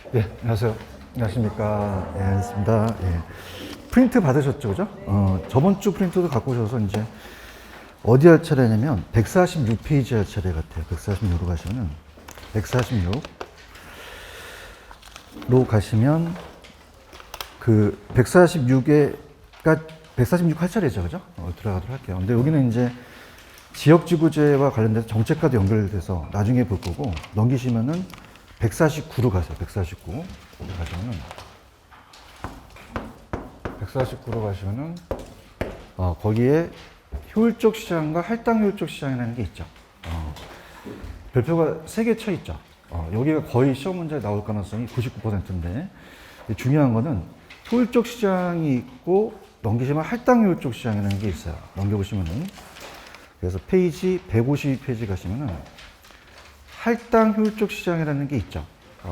네, 안녕하세요. 안녕하십니까. 예, 안녕하십니다. 예. 프린트 받으셨죠, 그죠? 저번 주 프린트도 갖고 오셔서 이제 어디 할 차례냐면 146페이지 할 차례 같아요. 146으로 가시면은 146로 가시면 그 146에가 146 할 차례죠, 그죠? 들어가도록 할게요. 근데 여기는 이제 지역지구제와 관련돼서 정책과도 연결돼서 나중에 볼 거고 넘기시면은 149로 가세요. 149. 가시면은 149로 가시면은 거기에 효율적 시장과 할당 효율적 시장이라는 게 있죠. 별표가 3개 쳐 있죠. 여기가 거의 시험 문제에 나올 가능성이 99%인데 중요한 거는 효율적 시장이 있고 넘기시면 할당 효율적 시장이라는 게 있어요. 넘겨보시면은 그래서 페이지 152페이지 가시면은 할당 효율적 시장이라는 게 있죠.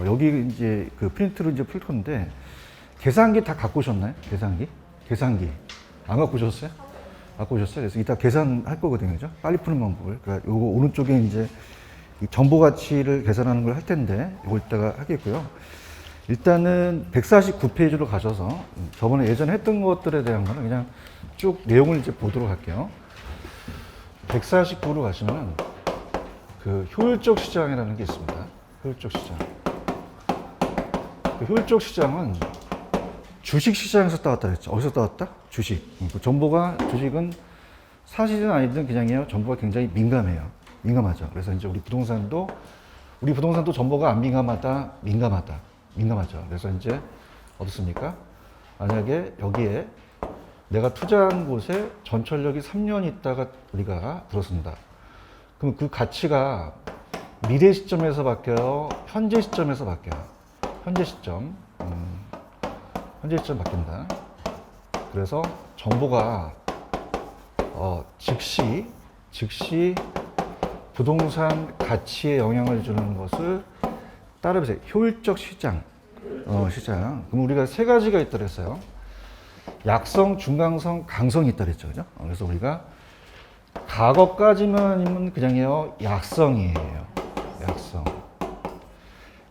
여기 이제 그 프린트로 이제 풀 건데, 계산기 다 갖고 오셨나요? 계산기. 안 갖고 오셨어요? 갖고 오셨어요? 그래서 이따 계산할 거거든요. 그죠? 빨리 푸는 방법을. 그러니까 요거 오른쪽에 이제 이 정보 가치를 계산하는 걸 할 텐데, 요거 이따가 하겠고요. 일단은 149페이지로 가셔서 저번에 예전에 했던 것들에 대한 거는 그냥 쭉 내용을 이제 보도록 할게요. 149로 가시면은 그 효율적 시장이라는 게 있습니다. 효율적 시장. 그 효율적 시장은 주식 시장에서 따왔다 그랬죠. 어디서 따왔다? 주식. 주식은 사실은 아니든 그냥이에요. 정보가 굉장히 민감하죠. 그래서 이제 우리 부동산도 정보가 안 민감하죠. 그래서 이제 어떻습니까? 만약에 여기에 내가 투자한 곳에 전철력이 3년 있다가 우리가 들어선다. 그럼 그 가치가 미래 시점에서 바뀌어요? 현재 시점에서 바뀌어요? 현재 시점 바뀐다. 그래서 정보가 즉시 부동산 가치에 영향을 주는 것을 따라보세요. 효율적 시장. 그럼 우리가 3가지가 있다 그랬어요. 약성, 중강성, 강성이 있다 그랬죠. 그죠? 그래서 우리가 과거까지만 그냥요 약성이에요. 약성.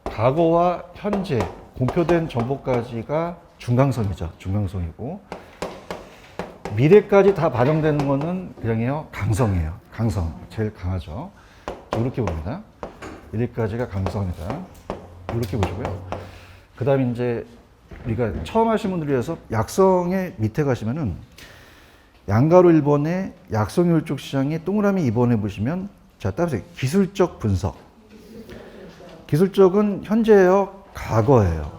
과거와 현재 공표된 정보까지가 중강성이죠. 중강성이고 미래까지 다 반영되는 거는 그냥요 강성이에요. 강성. 제일 강하죠. 이렇게 봅니다. 미래까지가 강성이다. 이렇게 보시고요. 그 다음에 이제 우리가 처음 하신 분들 위해서 약성의 밑에 가시면은 양가로 1번에 약성 효율적 시장에 동그라미 2번에 보시면 자, 따라서 기술적 분석. 기술적은 현재예요, 과거예요.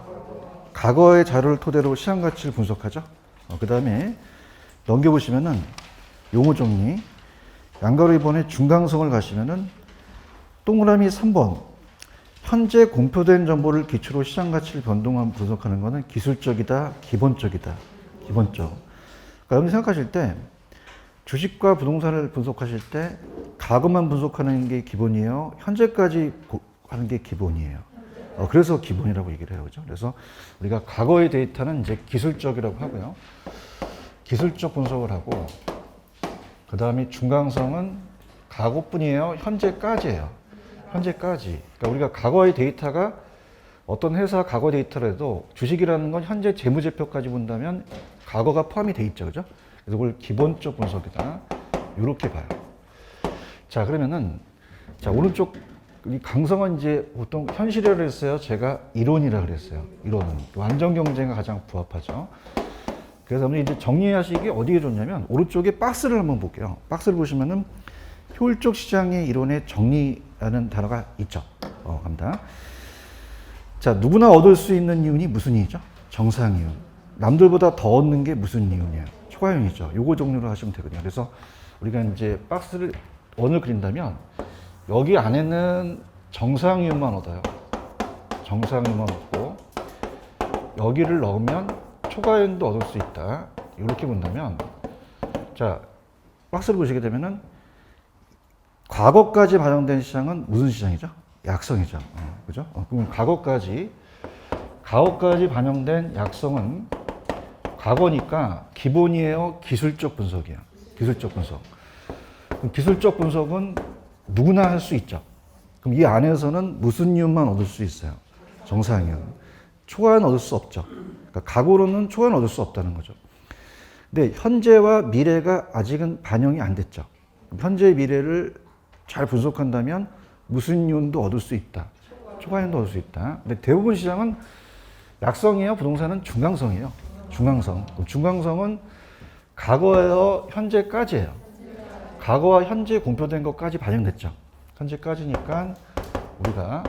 과거의 자료를 토대로 시장 가치를 분석하죠. 그 다음에 넘겨보시면은 용어 정리. 양가로 2번에 중강성을 가시면은 동그라미 3번. 현재 공표된 정보를 기초로 시장 가치를 변동하고 분석하는 것은 기술적이다, 기본적. 여러분이 생각하실 때 주식과 부동산을 분석하실 때 과거만 분석하는 게 기본이에요. 현재까지 하는 게 기본이에요. 그래서 기본이라고 얘기를 해요. 그죠? 그래서 우리가 과거의 데이터는 이제 기술적이라고 하고요. 기술적 분석을 하고, 그 다음에 중강성은 과거뿐이에요. 현재까지예요. 현재까지. 그러니까 우리가 과거의 데이터가 어떤 회사 과거 데이터라도 주식이라는 건 현재 재무제표까지 본다면 과거가 포함이 돼 있죠. 그죠? 그래서 그걸 기본적 분석이다. 이렇게 봐요. 자, 그러면은, 자, 오른쪽, 이 강성은 이제 보통 현실이라고 했어요. 제가 이론이라고 그랬어요. 이론은. 완전 경쟁과 가장 부합하죠. 그래서 이제 정리하시기 어디에 좋냐면, 오른쪽에 박스를 한번 볼게요. 박스를 보시면은 효율적 시장의 이론의 정리라는 단어가 있죠. 갑니다. 자, 누구나 얻을 수 있는 이윤이 무슨 이유죠? 정상이윤. 남들보다 더 얻는 게 무슨 이윤이에요? 초과이윤이죠. 요거 종류로 하시면 되거든요. 그래서 우리가 이제 박스를 원을 그린다면 여기 안에는 정상이윤만 얻어요. 정상이윤만 얻고 여기를 넣으면 초과이윤도 얻을 수 있다. 이렇게 본다면 자, 박스를 보시게 되면은 과거까지 반영된 시장은 무슨 시장이죠? 약성이죠. 그죠? 그러면 과거까지 반영된 약성은 과거니까 기본이에요? 기술적 분석이에요? 기술적 분석. 그럼 기술적 분석은 누구나 할 수 있죠. 그럼 이 안에서는 무슨 이윤만 얻을 수 있어요? 정상이윤. 초과이오는 얻을 수 없죠. 그러니까 가고로는 초과이오는 얻을 수 없다는 거죠. 근데 현재와 미래가 아직은 반영이 안 됐죠. 현재의 미래를 잘 분석한다면 무슨 이윤도 얻을 수 있다. 초과이온도 얻을 수 있다. 근데 대부분 시장은 약성이에요. 부동산은 중강성이에요. 중강성. 중강성은 과거에요, 현재까지예요. 과거와 현재 공표된 것까지 반영됐죠. 현재까지니까 우리가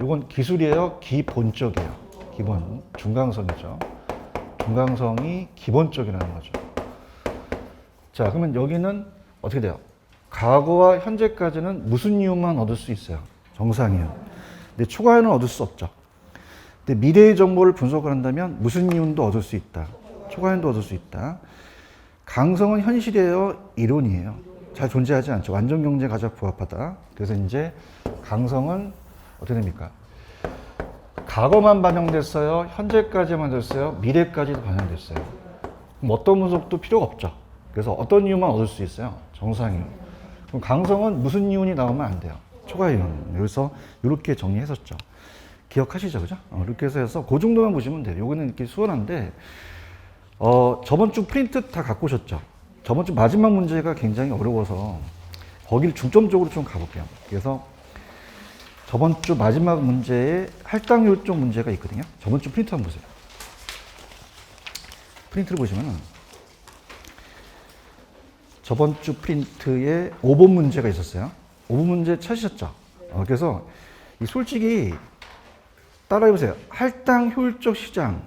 이건 기술이에요. 기본적이에요. 기본 중강성이죠. 중강성이 기본적이라는 거죠. 자, 그러면 여기는 어떻게 돼요? 과거와 현재까지는 무슨 이윤만 얻을 수 있어요? 정상이윤. 근데 초과이윤은 얻을 수 없죠. 근데 미래의 정보를 분석을 한다면 무슨 이윤도 얻을 수 있다. 초과이윤도 얻을 수 있다. 강성은 현실이에요? 이론이에요? 잘 존재하지 않죠. 완전 경제에 가장 부합하다. 그래서 이제 강성은 어떻게 됩니까? 과거만 반영됐어요? 현재까지만 됐어요? 미래까지도 반영됐어요? 그럼 어떤 분석도 필요가 없죠. 그래서 어떤 이윤만 얻을 수 있어요? 정상이윤. 그럼 강성은 무슨 이윤이 나오면 안 돼요? 초과이윤. 그래서 이렇게 정리했었죠. 기억하시죠? 그죠? 이렇게 해서 그 정도만 보시면 돼요. 요거는 이렇게 수월한데, 저번 주 프린트 다 갖고 오셨죠? 저번 주 마지막 문제가 굉장히 어려워서 거기를 중점적으로 좀 가볼게요. 그래서 저번 주 마지막 문제에 할당률 쪽 문제가 있거든요. 저번 주 프린트 한번 보세요. 프린트를 보시면은 저번 주 프린트에 5번 문제가 있었어요. 5번 문제 찾으셨죠? 그래서 솔직히 따라해보세요. 할당 효율적 시장.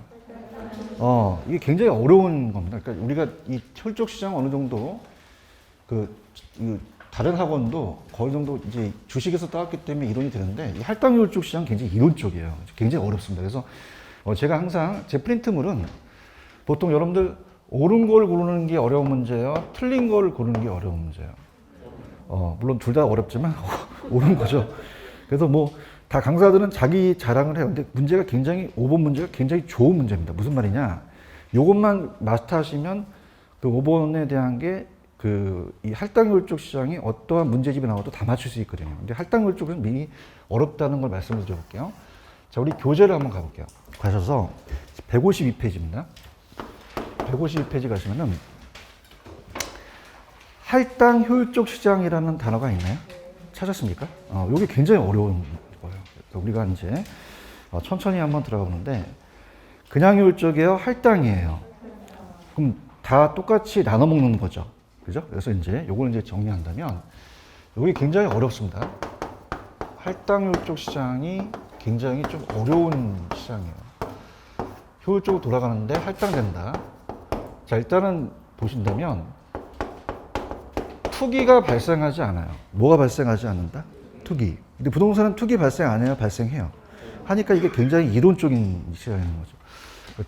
이게 굉장히 어려운 겁니다. 그러니까 우리가 이 효율적 시장 어느 정도 다른 학원도 거의 정도 이제 주식에서 따왔기 때문에 이론이 되는데 이 할당 효율적 시장 굉장히 이론적이에요. 굉장히 어렵습니다. 그래서 제가 항상 제 프린트물은 보통 여러분들 옳은 걸 고르는 게 어려운 문제예요. 틀린 걸 고르는 게 어려운 문제예요. 물론 둘 다 어렵지만 옳은 거죠. 그래서 뭐 다 강사들은 자기 자랑을 해요. 근데 문제가 굉장히 5번 문제가 굉장히 좋은 문제입니다. 무슨 말이냐? 요것만 마스터하시면 그 5번에 대한 게 이 할당률적 시장이 어떠한 문제집이 나와도 다 맞출 수 있거든요. 근데 할당률적은 미리 어렵다는 걸 말씀을 드려볼게요. 자, 우리 교재를 한번 가볼게요. 가셔서 152페이지입니다. 152페이지 가시면은 할당 효율적 시장이라는 단어가 있나요? 찾았습니까? 이게 굉장히 어려운 거예요. 우리가 이제 천천히 한번 들어가 보는데 그냥 효율적이에요? 할당이에요? 그럼 다 똑같이 나눠 먹는 거죠. 그죠? 그래서 이제 요걸 이제 정리한다면 이게 굉장히 어렵습니다. 할당 효율적 시장이 굉장히 좀 어려운 시장이에요. 효율적으로 돌아가는데 할당된다. 자, 일단은 보신다면 투기가 발생하지 않아요. 뭐가 발생하지 않는다? 투기. 근데 부동산은 투기 발생 안 해요? 발생해요. 하니까 이게 굉장히 이론적인 시장인 거죠.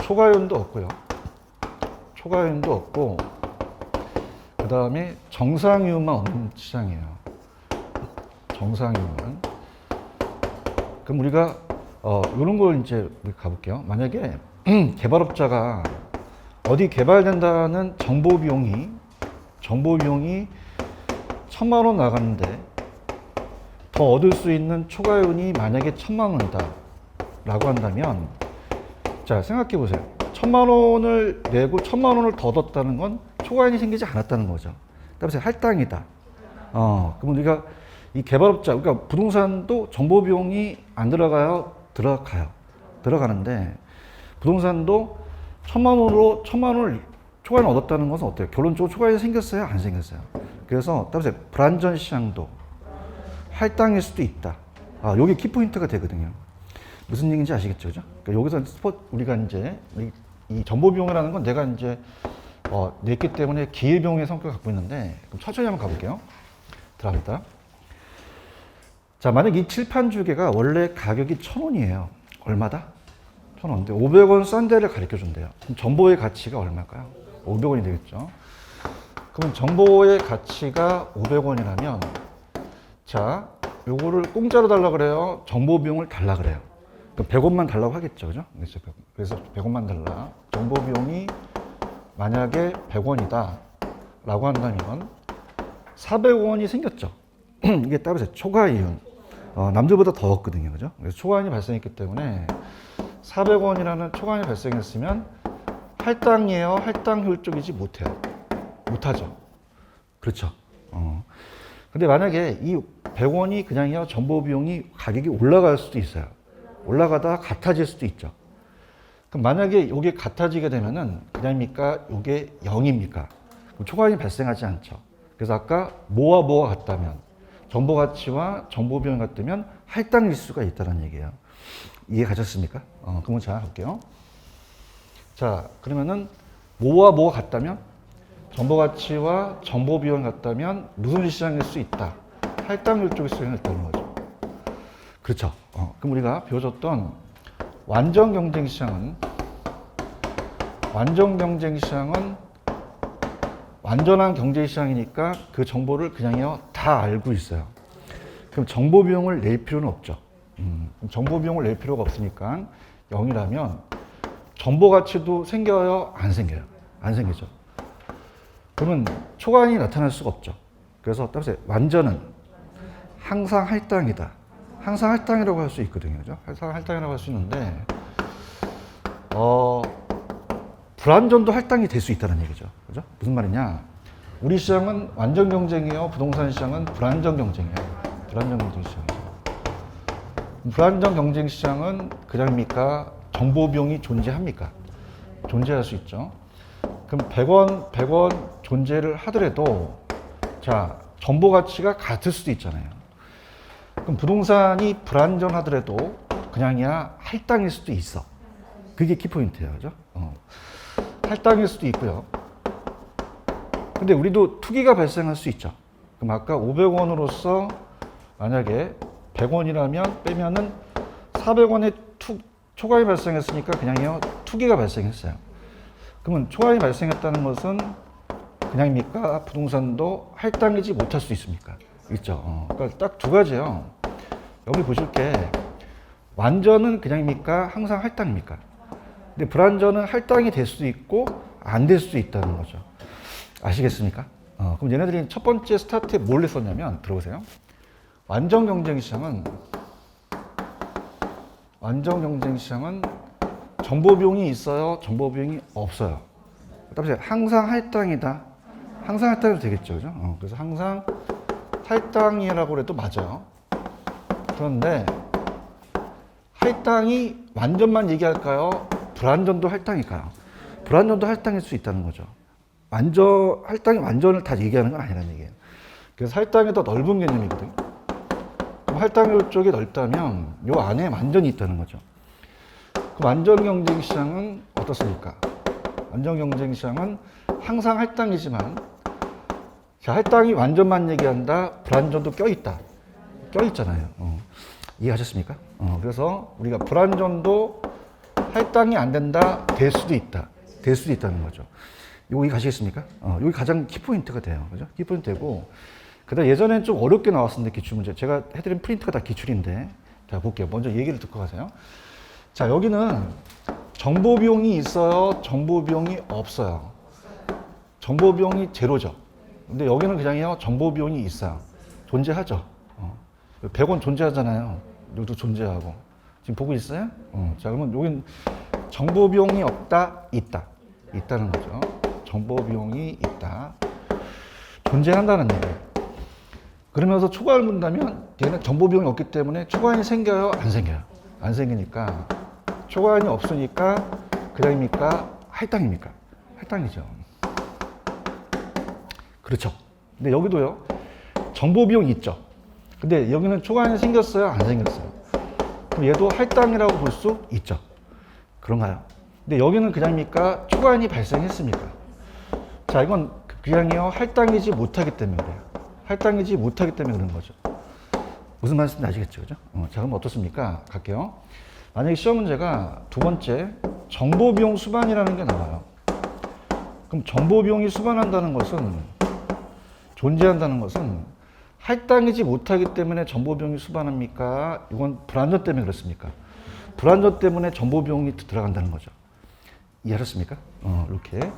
초과이윤도 없고요. 초과이윤도 없고 그 다음에 정상이윤만 없는 시장이에요. 정상이윤만. 그럼 우리가 이런 걸 이제 가볼게요. 만약에 개발업자가 어디 개발된다는 정보 비용이 1,000만 원 나갔는데 더 얻을 수 있는 초과이윤이 만약에 1,000만 원이다 라고 한다면, 자, 생각해 보세요. 1,000만 원을 내고 1,000만 원을 더 얻었다는 건 초과이윤이 생기지 않았다는 거죠. 따라서 할당이다. 그럼 우리가 이 개발업자, 그러니까 부동산도 정보 비용이 안 들어가요? 들어가는데 부동산도 1,000만 원으로 1,000만 원을 초과이윤 얻었다는 것은 어때요? 결론적으로 초과이윤이 생겼어요? 안 생겼어요? 그래서 따라서 불안전 시장도 할당일 수도 있다. 여기 키포인트가 되거든요. 무슨 얘기인지 아시겠죠? 그죠? 그러니까 여기서 우리가 이제 이 정보 비용이라는 건 내가 이제 냈기 때문에 기회비용의 성격을 갖고 있는데, 그럼 천천히 한번 가볼게요. 들어갑니다. 자, 만약 이 칠판 주개가 원래 가격이 1,000원이에요. 얼마다? 1,000원. 근데 500원 싼 데를 가르쳐 준대요. 그럼 정보의 가치가 얼마일까요? 500원이 되겠죠. 그럼 정보의 가치가 500원이라면, 자, 요거를 공짜로 달라 그래요? 정보 비용을 달라 그래요? 그럼 100원만 달라고 하겠죠. 그죠? 그래서 100원만 달라. 정보 비용이 만약에 100원이다 라고 한다면 400원이 생겼죠. 이게 따라서 초과이윤. 남들보다 더 얻거든요. 그죠? 그래서 초과이윤이 발생했기 때문에 400원이라는 초과이익이 발생했으면 할당이에요? 할당 효율적이지 못해요? 못하죠. 그렇죠. 근데 만약에 이 100원이 그냥요, 정보 비용이 가격이 올라갈 수도 있어요. 올라가다가 같아질 수도 있죠. 그럼 만약에 이게 같아지게 되면은 그냥입니까? 이게 0입니까? 그럼 초과이익이 발생하지 않죠. 그래서 아까 뭐와 뭐가 같다면, 정보 가치와 정보 비용이 같다면 할당일 수가 있다는 얘기예요. 이해 가셨습니까? 그러면 자, 볼게요. 자, 그러면은 뭐와 뭐가 같다면? 정보 가치와 정보 비용이 같다면 무슨 시장일 수 있다? 할당률 쪽의 수익이 있다는 거죠. 그렇죠. 그럼 우리가 배워줬던 완전 경쟁 시장은 완전한 경제 시장이니까 그 정보를 그냥요 다 알고 있어요. 그럼 정보 비용을 낼 필요는 없죠. 정보 비용을 낼 필요가 없으니까 0이라면 정보 가치도 생겨요? 안 생겨요? 안 생기죠. 그러면 초과이익이 나타날 수가 없죠. 그래서 따라서 완전은 항상 할당이다. 항상 할당이라고 할 수 있거든요. 그죠? 항상 할당이라고 할 수 있는데, 불완전도 할당이 될 수 있다는 얘기죠. 그죠? 무슨 말이냐? 우리 시장은 완전 경쟁이에요. 부동산 시장은 불완전 경쟁이에요. 불완전 경쟁 시장이죠. 불완전 경쟁 시장은 그냥입니까? 정보 비용이 존재합니까? 존재할 수 있죠. 그럼 100원 존재를 하더라도, 자, 정보 가치가 같을 수도 있잖아요. 그럼 부동산이 불안전하더라도 그냥이야 할당일 수도 있어. 그게 키포인트예요. 그죠? 할당일 수도 있고요. 근데 우리도 투기가 발생할 수 있죠. 그럼 아까 500원으로서 만약에 100원이라면 빼면은 400원의 초과이 발생했으니까 그냥요 투기가 발생했어요. 그러면 초과이 발생했다는 것은 그냥입니까? 부동산도 할당이지 못할 수 있습니까? 있죠. 그러니까 딱 두 가지예요. 여기 보실 게 완전은 그냥입니까? 항상 할당입니까? 근데 불완전은 할당이 될 수도 있고 안 될 수도 있다는 거죠. 아시겠습니까? 그럼 얘네들이 첫 번째 스타트에 뭘 했었냐면 들어보세요. 완전 경쟁 시장은 정보 비용이 있어요? 정보 비용이 없어요? 그다음에 항상 할당이다. 항상 할당이 되겠죠. 그죠? 그래서 항상 할당이라고 해도 맞아요. 그런데 할당이 완전만 얘기할까요? 불완전도 할당일까요? 불완전도 할당일 수 있다는 거죠. 할당이 완전을 다 얘기하는 건 아니라는 얘기예요. 그래서 할당이 더 넓은 개념이거든요. 할당률 쪽이 넓다면 요 안에 완전이 있다는 거죠. 그 완전 경쟁 시장은 어떻습니까? 완전 경쟁 시장은 항상 할당이지만, 자, 할당이 완전만 얘기한다. 불완전도 껴있다. 껴있잖아요. 이해하셨습니까? 그래서 우리가 불완전도 할당이 안 된다. 될 수도 있다. 될 수도 있다는 거죠. 이거 가시겠습니까? 여기 가장 키포인트가 돼요. 그죠? 키포인트 되고, 그 다음 예전엔 좀 어렵게 나왔었는데, 기출문제. 제가 해드린 프린트가 다 기출인데, 자, 볼게요. 먼저 얘기를 듣고 가세요. 자, 여기는 정보 비용이 있어요? 정보 비용이 없어요? 정보 비용이 제로죠. 근데 여기는 그냥요, 정보 비용이 있어요. 존재하죠. 100원 존재하잖아요. 여기도 존재하고. 지금 보고 있어요? 자, 그러면 여긴 정보 비용이 없다, 있다. 있다는 거죠. 정보 비용이 있다. 존재한다는 얘기예요. 그러면서 초과를 문다면 얘는 정보 비용이 없기 때문에 초과인이 생겨요? 안 생겨요? 안 생기니까 초과인이 없으니까 그냥입니까? 할당입니까? 할당이죠. 그렇죠. 근데 여기도요. 정보 비용이 있죠. 근데 여기는 초과인이 생겼어요? 안 생겼어요? 그럼 얘도 할당이라고 볼 수 있죠. 그런가요? 근데 여기는 그냥입니까? 초과인이 발생했습니까? 자, 이건 그냥이요. 할당이지 못하기 때문에 그래요. 할당이지 못하기 때문에 그런 거죠. 무슨 말씀인지 아시겠죠? 그죠? 자, 그럼 어떻습니까? 갈게요. 만약에 시험 문제가 두 번째, 정보 비용 수반이라는 게 나와요. 그럼 정보 비용이 수반한다는 것은, 존재한다는 것은 할당이지 못하기 때문에 정보 비용이 수반합니까? 이건 불완전 때문에 그렇습니까? 불완전 때문에 정보 비용이 들어간다는 거죠. 이해하셨습니까? 이렇게.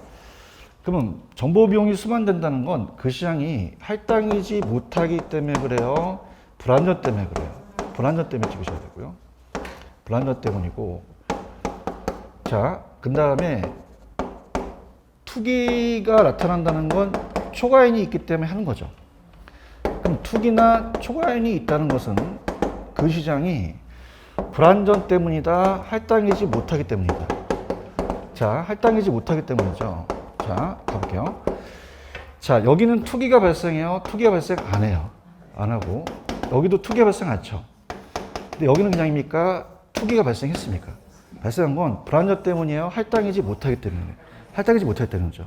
그러면 정보 비용이 수반된다는 건 그 시장이 할당이지 못하기 때문에 그래요? 불완전 때문에 그래요? 불완전 때문에 찍으셔야 되고요. 불완전 때문이고, 자, 그 다음에 투기가 나타난다는 건 초과인이 있기 때문에 하는 거죠. 그럼 투기나 초과인이 있다는 것은 그 시장이 불안전 때문이다, 할당이지 못하기 때문이다. 자, 할당이지 못하기 때문이죠. 자, 가볼게요. 자, 여기는 투기가 발생해요? 투기가 발생 안 해요? 안 하고. 여기도 투기가 발생 안 쳐. 근데 여기는 그냥입니까? 투기가 발생했습니까? 발생한 건 불안전 때문이에요? 할당이지 못하기 때문이에요? 할당이지 못하기 때문이죠.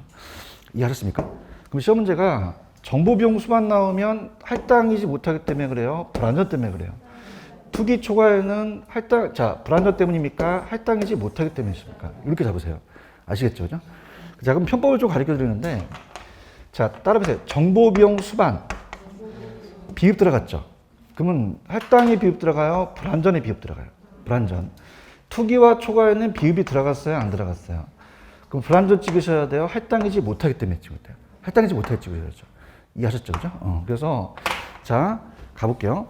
이해하셨습니까? 그럼 시험 문제가 정보비용 수만 나오면 할당이지 못하기 때문에 그래요? 불안전 때문에 그래요? 투기 초과에는 할당, 자, 불안전 때문입니까? 할당이지 못하기 때문이십니까? 이렇게 잡으세요. 아시겠죠? 그죠? 자, 그럼 편법을 좀 가르쳐 드리는데, 자, 따라보세요. 정보비용 수반. 비읍 들어갔죠? 그러면 할당에 비읍 들어가요? 불안전에 비읍 들어가요? 불안전. 투기와 초과에는 비읍이 들어갔어요? 안 들어갔어요? 그럼 불안전 찍으셔야 돼요? 할당이지 못하기 때문에 찍어야 돼요. 할당이지 못하게 찍으셔야죠. 이해하셨죠? 그죠? 그래서, 자, 가볼게요.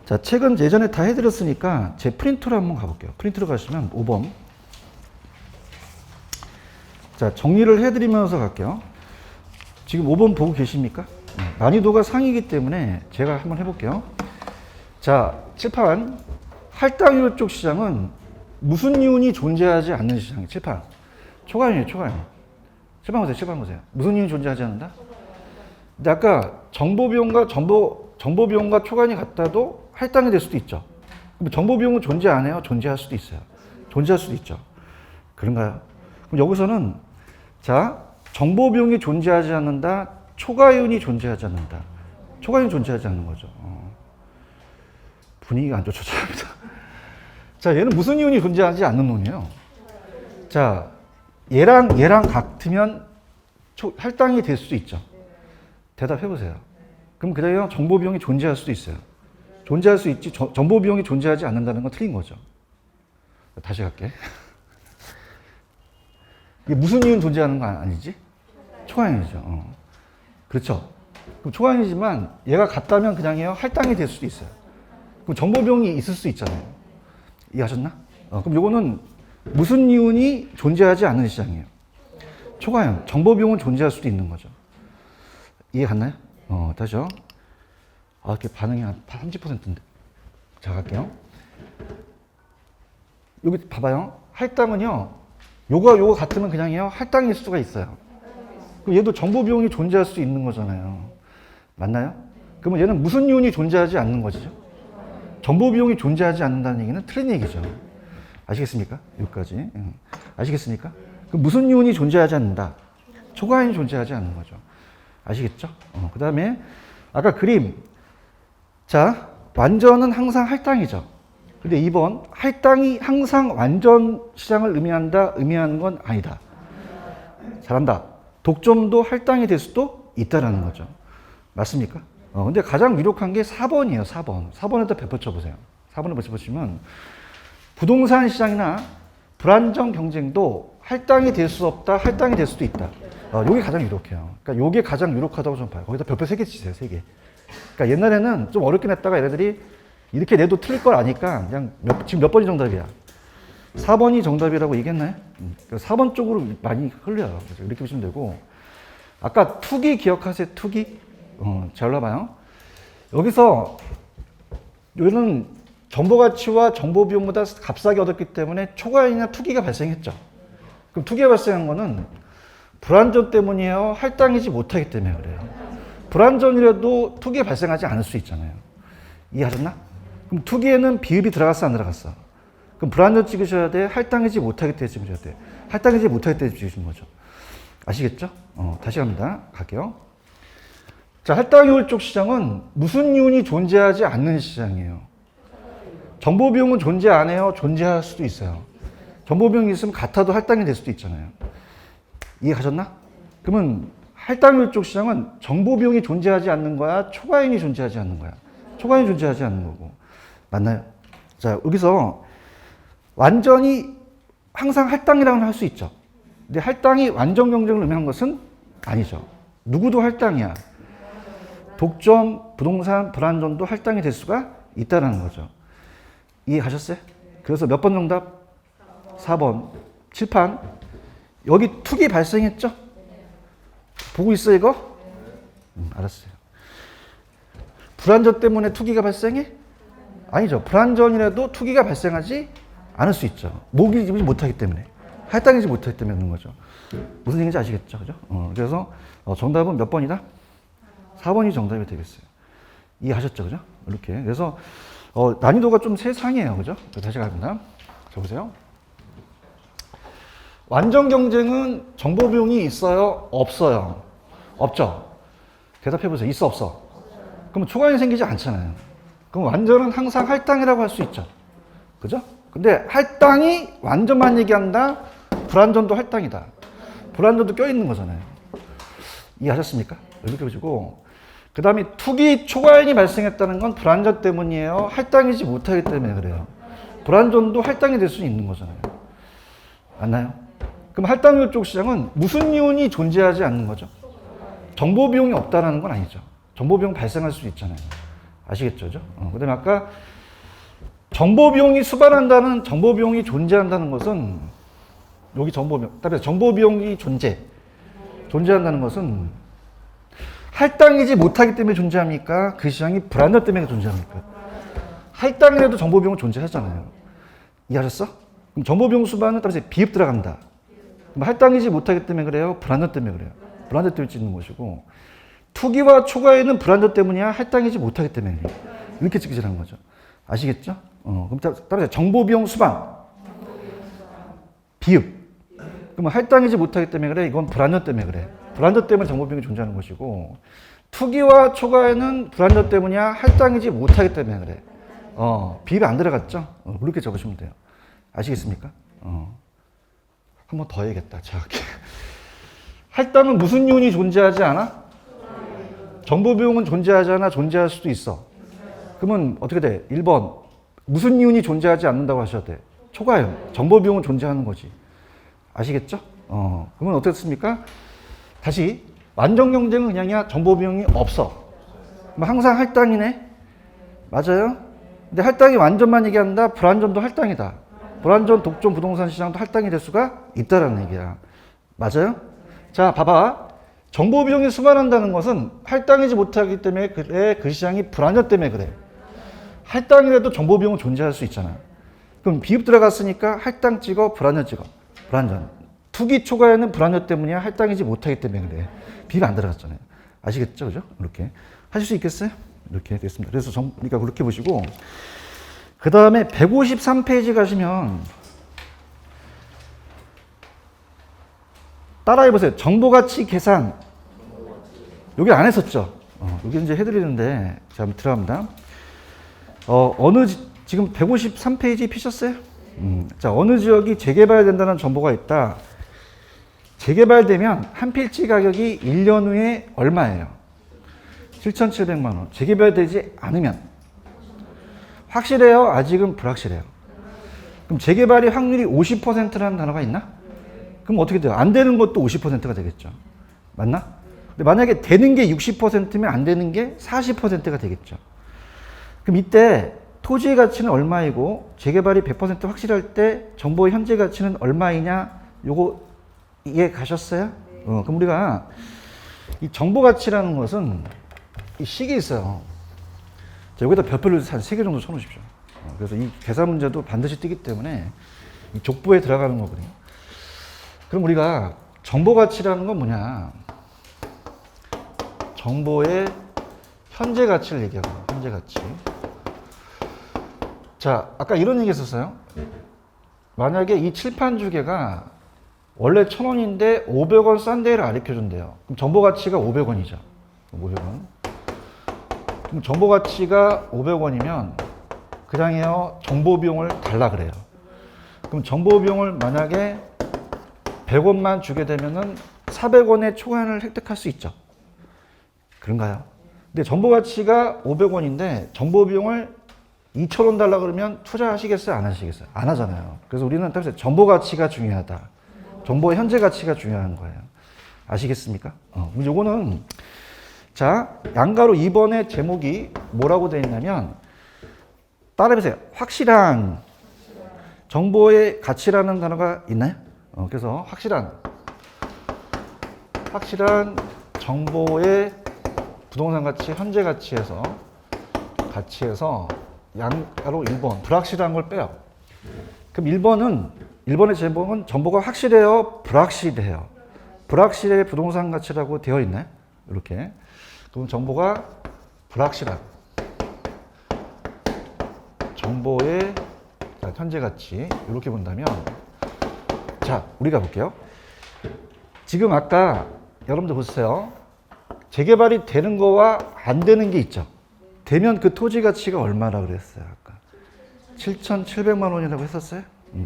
자, 책은 예전에 다 해드렸으니까 제 프린트로 한번 가볼게요. 프린트로 가시면 5번. 자, 정리를 해드리면서 갈게요. 지금 5번 보고 계십니까? 난이도가 상이기 때문에 제가 한번 해볼게요. 자, 칠판. 할당률 쪽 시장은 무슨 이윤이 존재하지 않는 시장이에요. 칠판. 초과이에요, 초과이. 칠판 보세요, 칠판 보세요. 무슨 이윤이 존재하지 않는다? 근데 아까 정보비용과 초과이 같다도 할당이 될 수도 있죠. 그럼 정보비용은 존재 안 해요? 존재할 수도 있어요. 존재할 수도 있죠. 그런가요? 그럼 여기서는 자, 정보비용이 존재하지 않는다, 초과이윤이 존재하지 않는다. 초과이윤이 존재하지 않는 거죠. 분위기가 안 좋죠, 죄송합니다. 자, 얘는 무슨 이윤이 존재하지 않는 놈이에요? 자, 얘랑 같으면 할당이 될 수도 있죠. 대답해 보세요. 그럼 그래요? 정보비용이 존재할 수도 있어요. 존재할 수 있지, 정보비용이 존재하지 않는다는 건 틀린 거죠. 다시 갈게. 이게 무슨 이유는 존재하는 거 아니지? 초과이윤이죠. 그렇죠. 그럼 초과이윤이지만 얘가 같다면 그냥 해요? 할당이 될 수도 있어요. 그럼 정보비용이 있을 수 있잖아요. 이해하셨나? 그럼 요거는 무슨 이윤이 존재하지 않는 시장이에요? 초과이윤. 정보비용은 존재할 수도 있는 거죠. 이해 갔나요? 다시요. 이렇게 반응이 한 30%인데. 자, 갈게요. 여기 봐봐요. 할당은요, 요거 같으면 그냥 해요? 할당일 수가 있어요. 그럼 얘도 정보비용이 존재할 수 있는 거잖아요. 맞나요? 그러면 얘는 무슨 이윤이 존재하지 않는 거죠? 정보비용이 존재하지 않는다는 얘기는 틀린 얘기죠. 아시겠습니까? 여기까지. 아시겠습니까? 그럼 무슨 이윤이 존재하지 않는다? 초과이윤이 존재하지 않는 거죠. 아시겠죠? 그 다음에 아까 그림. 자, 완전은 항상 할당이죠. 근데 2번 할당이 항상 완전 시장을 의미하는 건 아니다. 잘한다. 독점도 할당이 될 수도 있다라는 거죠. 맞습니까? 근데 가장 유력한 게 4번이에요. 4번. 4번에다 베풀쳐 보세요. 4번에 베풀치면 부동산 시장이나 불안정 경쟁도 할당이 될 수 없다, 할당이 될 수도 있다. 요게 가장 유력해요. 그러니까 요게 가장 유력하다고 좀 봐요. 거기다 별표 3개 치세요, 3개. 그러니까 옛날에는 좀 어렵게 냈다가 얘네들이 이렇게 내도 틀릴 걸 아니까 그냥 지금 몇 번이 정답이야? 4번이 정답이라고 얘기했나요? 4번 쪽으로 많이 흘려요. 그래서 이렇게 보시면 되고. 아까 투기 기억하세요? 투기? 잘 봐봐요. 여기서 요는 정보가치와 정보비용보다 값싸게 얻었기 때문에 초과이나 투기가 발생했죠. 그럼 투기가 발생한 거는 불안전 때문이에요? 할당이지 못하기 때문에 그래요. 불안전이라도 투기가 발생하지 않을 수 있잖아요. 이해하셨나? 그럼 투기에는 비읍이 들어갔어, 안 들어갔어? 그럼 불안전 찍으셔야 돼? 할당이지 못하기 때문에 찍으셔야 돼? 할당이지 못하기 때문에 찍으시는 거죠. 아시겠죠? 다시 갑니다. 갈게요. 자, 할당이율 쪽 시장은 무슨 이윤이 존재하지 않는 시장이에요? 정보비용은 존재 안 해요? 존재할 수도 있어요. 정보비용이 있으면 같아도 할당이 될 수도 있잖아요. 이해 가셨나? 그러면 할당률 쪽 시장은 정보비용이 존재하지 않는 거야? 초과이윤이 존재하지 않는 거야? 초과이윤이 존재하지 않는 거고. 맞나요? 자, 여기서 완전히 항상 할당이라고는 할 수 있죠. 근데 할당이 완전 경쟁을 의미하는 것은 아니죠. 누구도 할당이야. 독점, 부동산, 불안전도 할당이 될 수가 있다는 거죠. 이해 가셨어요? 그래서 몇 번 정답? 4번. 칠판. 여기 투기 발생했죠? 보고 있어, 이거? 알았어요. 불안전 때문에 투기가 발생해? 아니죠. 불안전이라도 투기가 발생하지 않을 수 있죠. 모기지 못하기 때문에. 할당이지 못하기 때문에 그런 거죠. 무슨 얘기인지 아시겠죠? 그죠? 그래서 정답은 몇 번이다? 4번이 정답이 되겠어요. 이해하셨죠? 그죠? 이렇게. 그래서 난이도가 좀 세상이에요. 그죠? 다시 가봅니다. 자, 보세요. 완전 경쟁은 정보 비용이 있어요? 없어요? 없죠? 대답해 보세요. 있어, 없어? 그럼 초과이 생기지 않잖아요. 그럼 완전은 항상 할당이라고 할 수 있죠. 그죠? 근데 할당이 완전만 얘기한다? 불완전도 할당이다. 불완전도 껴있는 거잖아요. 이해하셨습니까? 이렇게 보시고. 그 다음에 투기 초과인이 발생했다는 건 불완전 때문이에요. 할당이지 못하기 때문에 그래요. 불완전도 할당이 될 수 있는 거잖아요. 맞나요? 그럼 할당률 쪽 시장은 무슨 이윤이 존재하지 않는 거죠? 정보 비용이 없다는 건 아니죠. 정보 비용 발생할 수 있잖아요. 아시겠죠? 그 다음에 아까 정보 비용이 수반한다는 정보 비용이 존재한다는 것은 여기 정보 비용, 따라서 정보 비용이 존재한다는 것은 할당이지 못하기 때문에 존재합니까? 그 시장이 불안전 때문에 존재합니까? 할당이라도 정보 비용은 존재하잖아요. 이해하셨어? 그럼 정보 비용 수반은 따라서 비입 들어간다. 그럼 할당이지 못하기 때문에 그래요? 불안전 때문에 그래요? 불안전 때문에 찍는 것이고, 투기와 초과에는 불안전 때문이야? 할당이지 못하기 때문에 그래요? 이렇게 찍으시라는 거죠. 아시겠죠? 그럼 따라서 정보 비용 수반, 비읍. 그럼 할당이지 못하기 때문에 그래? 이건 불안전 때문에 그래? 불안전 때문에 정보 비용이 존재하는 것이고, 투기와 초과에는 불안전 때문이야? 할당이지 못하기 때문에 그래? 비입이 안 들어갔죠? 그렇게 적으시면 돼요. 아시겠습니까? 한 번 더 해야겠다. 정확히. 할당은 무슨 이윤이 존재하지 않아? 정보 비용은 존재하지 않아? 존재할 수도 있어. 그러면 어떻게 돼? 1번. 무슨 이윤이 존재하지 않는다고 하셔야 돼? 초과이윤. 정보 비용은 존재하는 거지. 아시겠죠? 그러면 어떻습니까? 다시. 완전 경쟁은 그냥이야. 정보 비용이 없어. 그럼 항상 할당이네? 맞아요? 근데 할당이 완전만 얘기한다? 불완전도 할당이다. 불완전 독점 부동산 시장도 할당이 될 수가 있다라는 얘기야. 맞아요? 자, 봐봐. 정보 비용이 수반한다는 것은 할당이지 못하기 때문에 그래. 그 시장이 불완전 때문에 그래. 할당이라도 정보 비용은 존재할 수 있잖아. 그럼 비읍 들어갔으니까 할당 찍어, 불완전 찍어. 불완전. 투기 초과에는 불완전 때문이야. 할당이지 못하기 때문에 그래. 비읍 안 들어갔잖아요. 아시겠죠? 그죠? 이렇게. 하실 수 있겠어요? 이렇게 됐습니다. 그래서 그러니까 그렇게 보시고, 그 다음에 153페이지 가시면 따라해보세요. 정보가치 계산. 여기 안 했었죠? 여기 이제 해드리는데, 자, 한번 들어갑니다. 지금 153페이지 피셨어요? 자, 어느 지역이 재개발된다는 정보가 있다. 재개발되면 한 필지 가격이 1년 후에 얼마예요? 7,700만 원. 재개발되지 않으면 확실해요? 아직은 불확실해요. 그럼 재개발의 확률이 50%라는 단어가 있나? 그럼 어떻게 돼요? 안 되는 것도 50%가 되겠죠. 맞나? 근데 만약에 되는 게 60%면 안 되는 게 40%가 되겠죠. 그럼 이때 토지의 가치는 얼마이고 재개발이 100% 확실할 때 정보의 현재 가치는 얼마이냐? 요거 이해 가셨어요? 그럼 우리가 이 정보 가치라는 것은 이 식이 있어요. 자, 여기다 별표를 한 3개 정도 쳐놓으십시오. 그래서 이 계산 문제도 반드시 뜨기 때문에 이 족보에 들어가는 거거든요. 그럼 우리가 정보 가치라는 건 뭐냐? 정보의 현재 가치를 얘기하거든요. 현재 가치. 자, 아까 이런 얘기 했었어요. 만약에 이 칠판 주개가 원래 1,000원인데 500원 싼 데를 가르쳐준대요. 그럼 정보 가치가 500원이죠. 500원. 그럼 정보 가치가 500원이면 그냥요 정보 비용을 달라 그래요. 그럼 정보 비용을 만약에 100원만 주게 되면은 400원의 초과현을 획득할 수 있죠. 그런가요? 근데 정보 가치가 500원인데 정보 비용을 2,000원 달라 그러면 투자하시겠어요? 안 하시겠어요? 안 하잖아요. 그래서 우리는 따라서 정보 가치가 중요하다. 정보의 현재 가치가 중요한 거예요. 아시겠습니까? 요거는 자, 양가로 2번의 제목이 뭐라고 되어 있냐면 따라해보세요. 확실한 정보의 가치라는 단어가 있나요? 그래서 확실한 정보의 부동산 가치, 현재 가치에서 양가로 1번, 불확실한 걸 빼요. 그럼 1번의 제목은 정보가 확실해요? 불확실해요? 불확실의 부동산 가치라고 되어 있나요? 이렇게. 그럼 정보가 불확실한 정보의 현재 가치, 이렇게 본다면, 자, 우리가 볼게요. 지금 아까 여러분들 보세요. 재개발이 되는 거와 안 되는 게 있죠. 되면 그 토지 가치가 얼마라 그랬어요, 아까? 7,700만 원이라고 했었어요?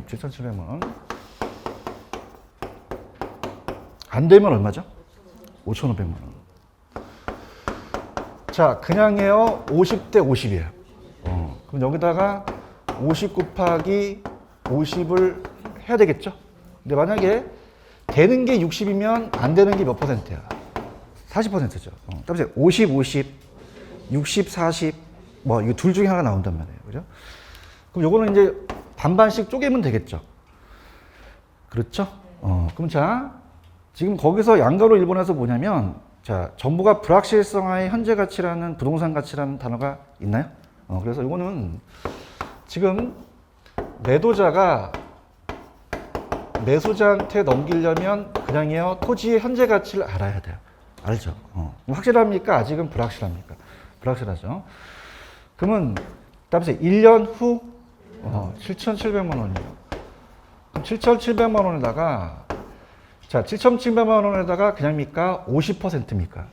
7,700만 원. 안 되면 얼마죠? 5,500만 원. 자, 그냥 해요. 50대 50이에요. 그럼 여기다가 50 곱하기 50을 해야 되겠죠? 근데 만약에 되는 게 60이면 안 되는 게 몇 %야? 40%죠. 따라서 50, 50, 60, 40, 뭐, 이거 둘 중에 하나 나온단 말이에요. 그죠? 그럼 요거는 이제 반반씩 쪼개면 되겠죠? 그렇죠? 그럼 자, 지금 거기서 양가로 일본에서 뭐냐면, 자, 정보가 불확실성의 현재 가치라는 부동산 가치라는 단어가 있나요? 그래서 요거는 지금 매도자가 매수자한테 넘기려면 그냥요, 토지의 현재 가치를 알아야 돼요. 알죠? 확실합니까? 아직은 불확실합니까? 불확실하죠. 그러면 답이 1년 후 7,700만 원이에요. 그럼 7,700만 원에다가, 자, 7,700만 원에다가 그냥입니까? 50%입니까?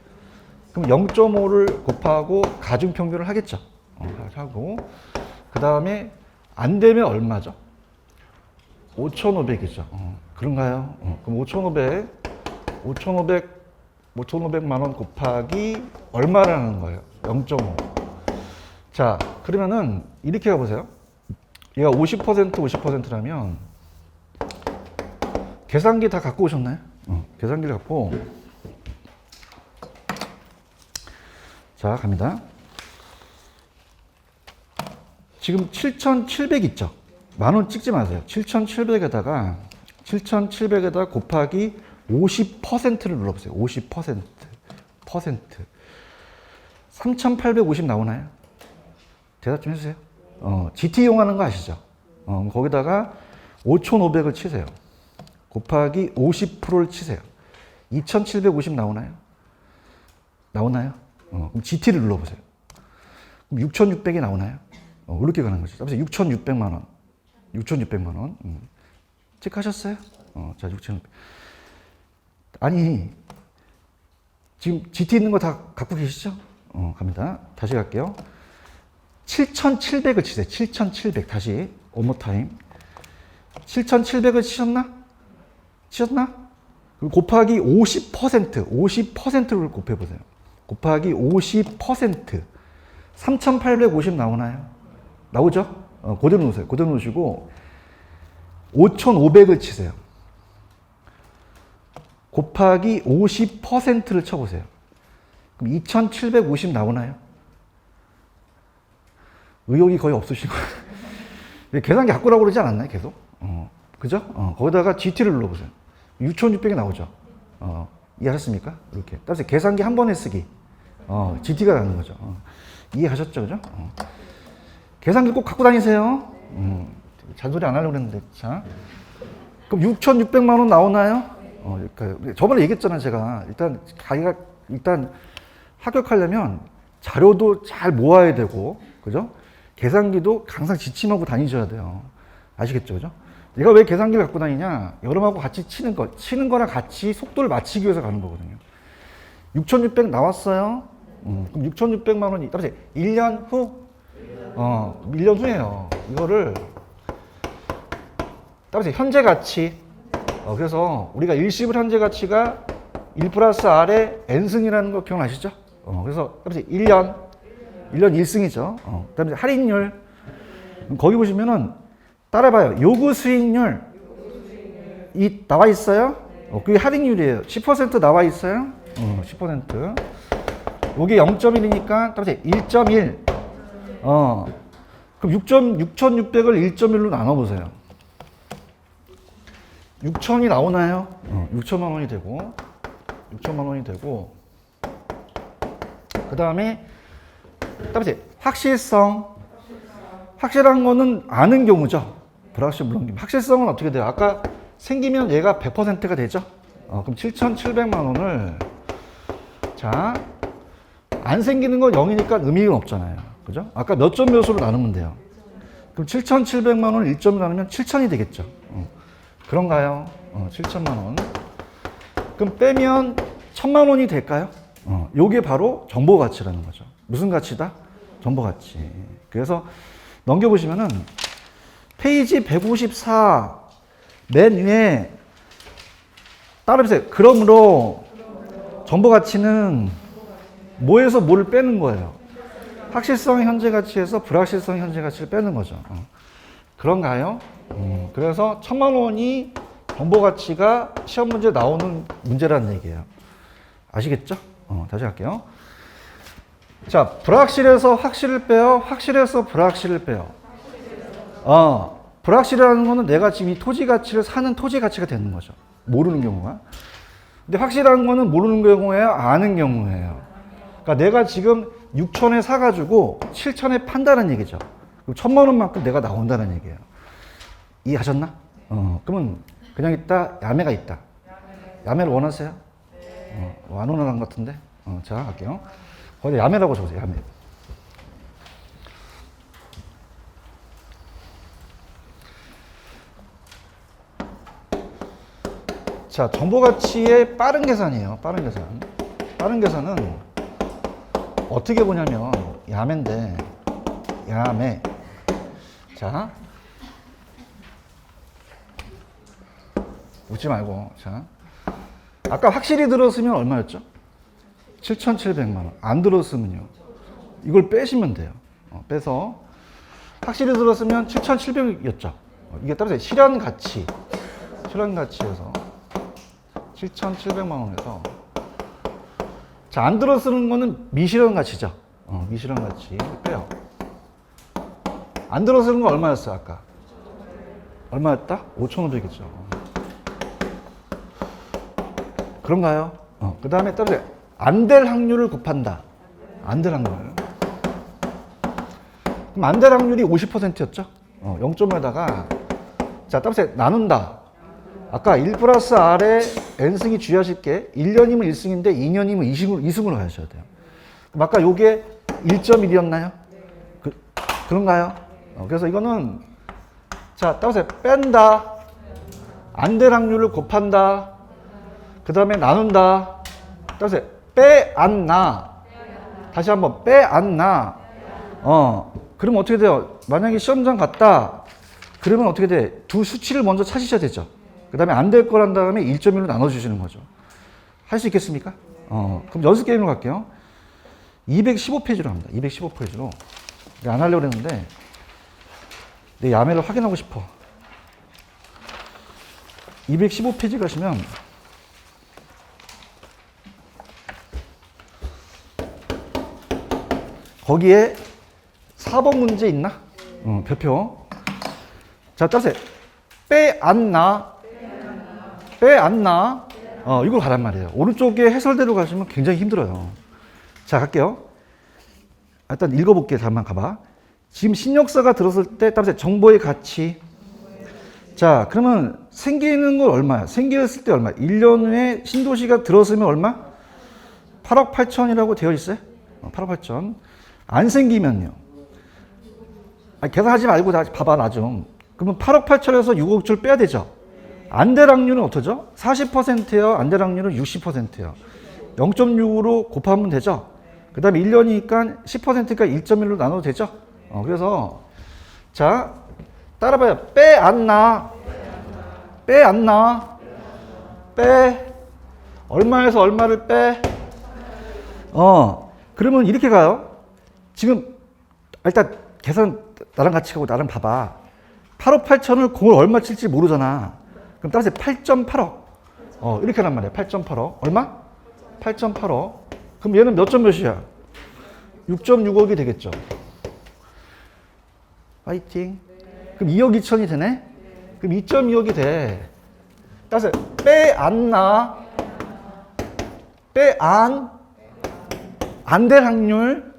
그럼 0.5를 곱하고 가중평균을 하겠죠. 하고, 그 다음에 안 되면 얼마죠? 5,500이죠. 그런가요? 그럼 5,500만 원 곱하기 얼마라는 거예요? 0.5. 자, 그러면은 이렇게 가보세요. 얘가 50%라면 계산기 다 갖고 오셨나요? 계산기를 갖고, 자, 갑니다. 지금 7,700 있죠? 만원 찍지 마세요. 7,700에다가 곱하기 50%를 눌러보세요. 50%. 3,850 나오나요? 대답 좀 해주세요. GT 이용하는 거 아시죠? 거기다가 5,500을 치세요. 곱하기 50%를 치세요. 2,750 나오나요? 나오나요? 그럼 GT를 눌러보세요. 그럼 6,600이 나오나요? 이렇게 가는 거죠. 그래서 6,600만 원. 6,600만 원. 체크하셨어요? 자, 6,600. 아니, 지금 GT 있는 거 다 갖고 계시죠? 갑니다. 다시 갈게요. 7,700을 치세요. 7,700. 다시, one more time. 7,700을 치셨나? 그럼 곱하기 50%를 곱해보세요. 곱하기 50%. 3,850 나오나요? 나오죠? 그대로 놓으세요. 그대로 놓으시고, 5,500을 치세요. 곱하기 50%를 쳐보세요. 그럼 2,750 나오나요? 의욕이 거의 없으시고. 계산기 갖고 오라고 그러지 않았나요? 계속? 그죠? 거기다가 GT를 눌러보세요. 6,600이 나오죠? 이해하셨습니까? 이렇게. 따라서 계산기 한 번에 쓰기. GT가 나는 거죠. 이해하셨죠? 그죠? 계산기 꼭 갖고 다니세요. 잔소리 안 하려고 그랬는데. 자. 그럼 6,600만 원 나오나요? 그러니까 저번에 얘기했잖아요, 제가. 일단 합격하려면 자료도 잘 모아야 되고, 그죠? 계산기도 항상 지침하고 다니셔야 돼요. 아시겠죠? 그죠? 내가 왜 계산기를 갖고 다니냐? 여러분하고 같이 치는 거랑 같이 속도를 맞추기 위해서 가는 거거든요. 6,600 나왔어요? 그럼 6,600만 원이, 따라서 1년 후? 1년 후에요. 이거를, 따라서 현재 가치. 그래서 우리가 일시불 현재 가치가 1 플러스 R의 N승이라는 거 기억나시죠? 그래서 따라서 1년 1승이죠. 그 다음에 할인율. 거기 보시면은, 따라봐요. 요구 수익률. 이 나와 있어요? 그게 할인율이에요. 10% 나와 있어요? 10%. 요게 0.1이니까 따라서 1.1. 그럼 6,600을 1.1로 나눠보세요. 6천이 나오나요? 6천만 원이 되고 6천만 원이 되고 그 다음에 확실성. 확실한 거는 아는 경우죠. 불확실 물론 확실성은 어떻게 돼요? 아까 생기면 얘가 100%가 되죠. 그럼 7,700만 원을 자, 안 생기는 건 0이니까 의미가 없잖아요. 그죠? 아까 몇 점 몇으로 나누면 돼요. 그럼 7,700만 원을 1점으로 나누면 7천이 되겠죠. 그런가요? 7천만 원. 그럼 빼면 1,000만 원이 될까요? 요게 바로 정보 가치라는 거죠. 무슨 가치다? 정보 가치. 그래서 넘겨보시면은 페이지 154 맨 위에 따라해보세요. 그러므로 정보 가치는 뭐에서 뭐를 빼는 거예요? 확실성 현재 가치에서 불확실성 현재 가치를 빼는 거죠. 그런가요? 그래서 1,000만 원이 정보 가치가 시험 문제 나오는 문제라는 얘기예요. 아시겠죠? 다시 할게요. 자, 불확실해서 확실을 빼요. 확실해서 불확실을 빼요. 불확실이라는 거는 내가 지금 이 토지 가치를 사는 토지 가치가 되는 거죠. 모르는 경우가. 근데 확실한 거는 모르는 경우예요? 아는 경우예요. 그러니까 내가 지금 6천에 사가지고 7천에 판다는 얘기죠. 그럼 1,000만 원만큼 내가 나온다는 얘기예요. 이해하셨나? 그러면 그냥 있다, 야매가 있다. 야매를 원하세요? 안 원하는 것 같은데? 자, 할게요. 거기다 야매라고 적으세요, 야매. 자, 정보 가치의 빠른 계산이에요. 빠른 계산. 빠른 계산은 어떻게 보냐면 야매인데 야매. 자, 웃지 말고. 자, 아까 확실히 들었으면 얼마였죠? 7,700만 원. 안 들었으면요. 이걸 빼시면 돼요. 빼서 확실히 들었으면 7,700이었죠. 이게 따라서 실현 가치. 실현 가치에서 7,700만 원에서 자, 안 들어 쓰는 거는 미실현 가치죠. 미실현 가치 빼요. 안 들어 쓰는 거 얼마였어요, 아까? 얼마였다? 5,500이죠. 그런가요? 그 다음에 따라서 안 될 확률을 곱한다. 안 될 확률. 그럼 안 될 확률이 50%였죠? 0점에다가 자, 따라서 나눈다. 아까 1 플러스 R에 N승이 주의하실게 1년이면 1승인데 2년이면 2승으로 가셔야 돼요. 그럼 아까 요게 1.1이었나요? 그런가요? 그래서 이거는 자, 따라서 뺀다. 안 될 확률을 곱한다. 그 다음에 나눈다. 따라서 빼안나. 다시 한번 빼안나. 그러면 어떻게 돼요? 만약에 시험장 갔다. 그러면 어떻게 돼? 두 수치를 먼저 찾으셔야 되죠. 그 다음에 안 될 거란 다음에 1.1로 나눠주시는 거죠. 할 수 있겠습니까? 그럼 연습 게임으로 갈게요. 215페이지로 합니다. 215페이지로. 안 하려고 했는데, 내 야매를 확인하고 싶어. 215페이지 가시면, 거기에 4번 문제 있나? 별표. 자, 따라서 빼안나. 빼안나. 이걸 가란 말이에요. 오른쪽에 해설대로 가시면 굉장히 힘들어요. 자, 갈게요. 일단 읽어볼게요. 잠깐만 가봐. 지금 신역사가 들었을 때 따라서 정보의 가치. 자, 그러면 생기는 건 얼마야? 생겼을 때 얼마? 1년 후에 신도시가 들었으면 얼마? 8억 8천이라고 되어 있어요. 8억 8천. 안 생기면요. 계산하지 말고 다 봐봐, 나 좀. 그러면 8억 8천에서 6억 줄 빼야 되죠. 안 될 확률은 어떠죠? 40%예요. 안 될 확률은 60%예요. 0.6으로 곱하면 되죠. 그 다음에 1년이니까 10%니까 1.1로 나눠도 되죠. 그래서 자, 따라봐요. 빼안나. 빼안나. 빼. 얼마에서 얼마를 빼. 그러면 이렇게 가요. 지금 일단 계산 나랑 같이 하고 나랑 봐봐. 8억 8천을 공을 얼마 칠지 모르잖아. 그럼 따라서 8.8억. 이렇게 하란 말이야. 8.8억. 얼마? 8.8억. 그럼 얘는 몇 점 몇이야? 6.6억이 되겠죠. 파이팅. 그럼 2억 2천이 되네? 그럼 2.2억이 돼. 따라서 빼안나 안 될 확률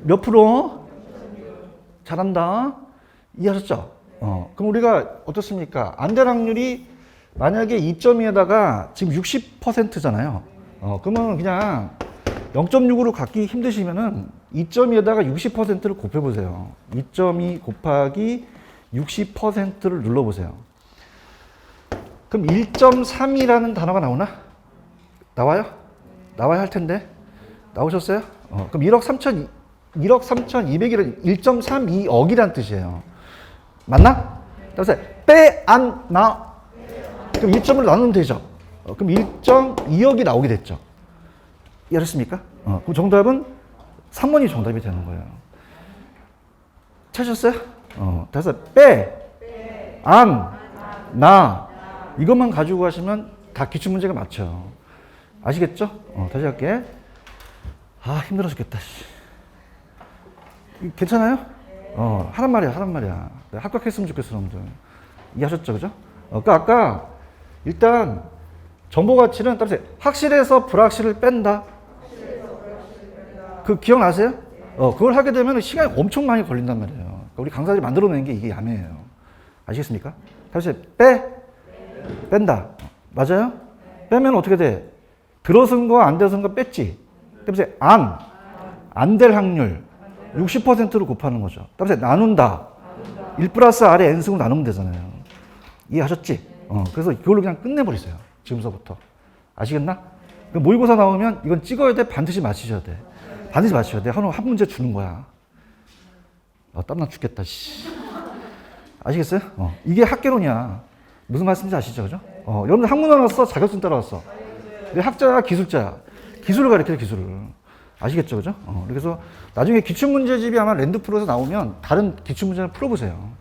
몇 프로? 잘한다. 이해하셨죠? 그럼 우리가 어떻습니까? 안 될 확률이 만약에 2.2에다가 지금 60%잖아요. 그러면 그냥 0.6으로 갖기 힘드시면은 2.2에다가 60%를 곱해보세요. 2.2 곱하기 60%를 눌러보세요. 그럼 1.3이라는 단어가 나오나? 나와요? 나와야 할 텐데. 나오셨어요? 그럼 1억 3,200이라는 1.32억이란 뜻이에요. 맞나? 그래서 빼안나. 그럼 1점을 나누면 되죠. 그럼 1.2억이 나오게 됐죠. 이해하셨습니까? 그럼 정답은 3번이 정답이 되는 거예요. 찾으셨어요? 그래서 나 이것만 가지고 가시면 다 기출문제가 맞죠. 아시겠죠? 다시 할게. 힘들어 죽겠다. 괜찮아요? 하란 말이야. 합격했으면 좋겠어, 여러분들. 이해하셨죠? 그죠? 그러니까 아까 일단 정보 가치는 따라서 확실해서 불확실을 뺀다. 그 기억나세요? 그걸 하게 되면 시간이 엄청 많이 걸린단 말이에요. 그러니까 우리 강사들이 만들어내는 게 이게 야매예요. 아시겠습니까? 다시 뺀다. 맞아요? 빼면 어떻게 돼? 들어선 거 안 들어선 거 뺐지. 그래서 안 될 확률 60%로 곱하는 거죠. 그래서 나눈다. 1 플러스 R의 n승으로 나누면 되잖아요. 이해하셨지? 그래서 이걸로 그냥 끝내버리세요. 지금서부터. 아시겠나? 모의고사 나오면 이건 찍어야 돼. 반드시 맞히셔야 돼. 반드시 맞춰야 돼. 한 문제 주는 거야. 땀나 죽겠다. 씨. 아시겠어요? 이게 학개론이야. 무슨 말씀인지 아시죠? 그죠? 여러분들 학문 나왔어? 자격증 따라왔어? 내 학자야? 기술자야? 기술을 가르쳐요, 기술을. 아시겠죠? 그죠? 그래서 나중에 기출문제집이 아마 랜드프로에서 나오면 다른 기출문제를 풀어보세요.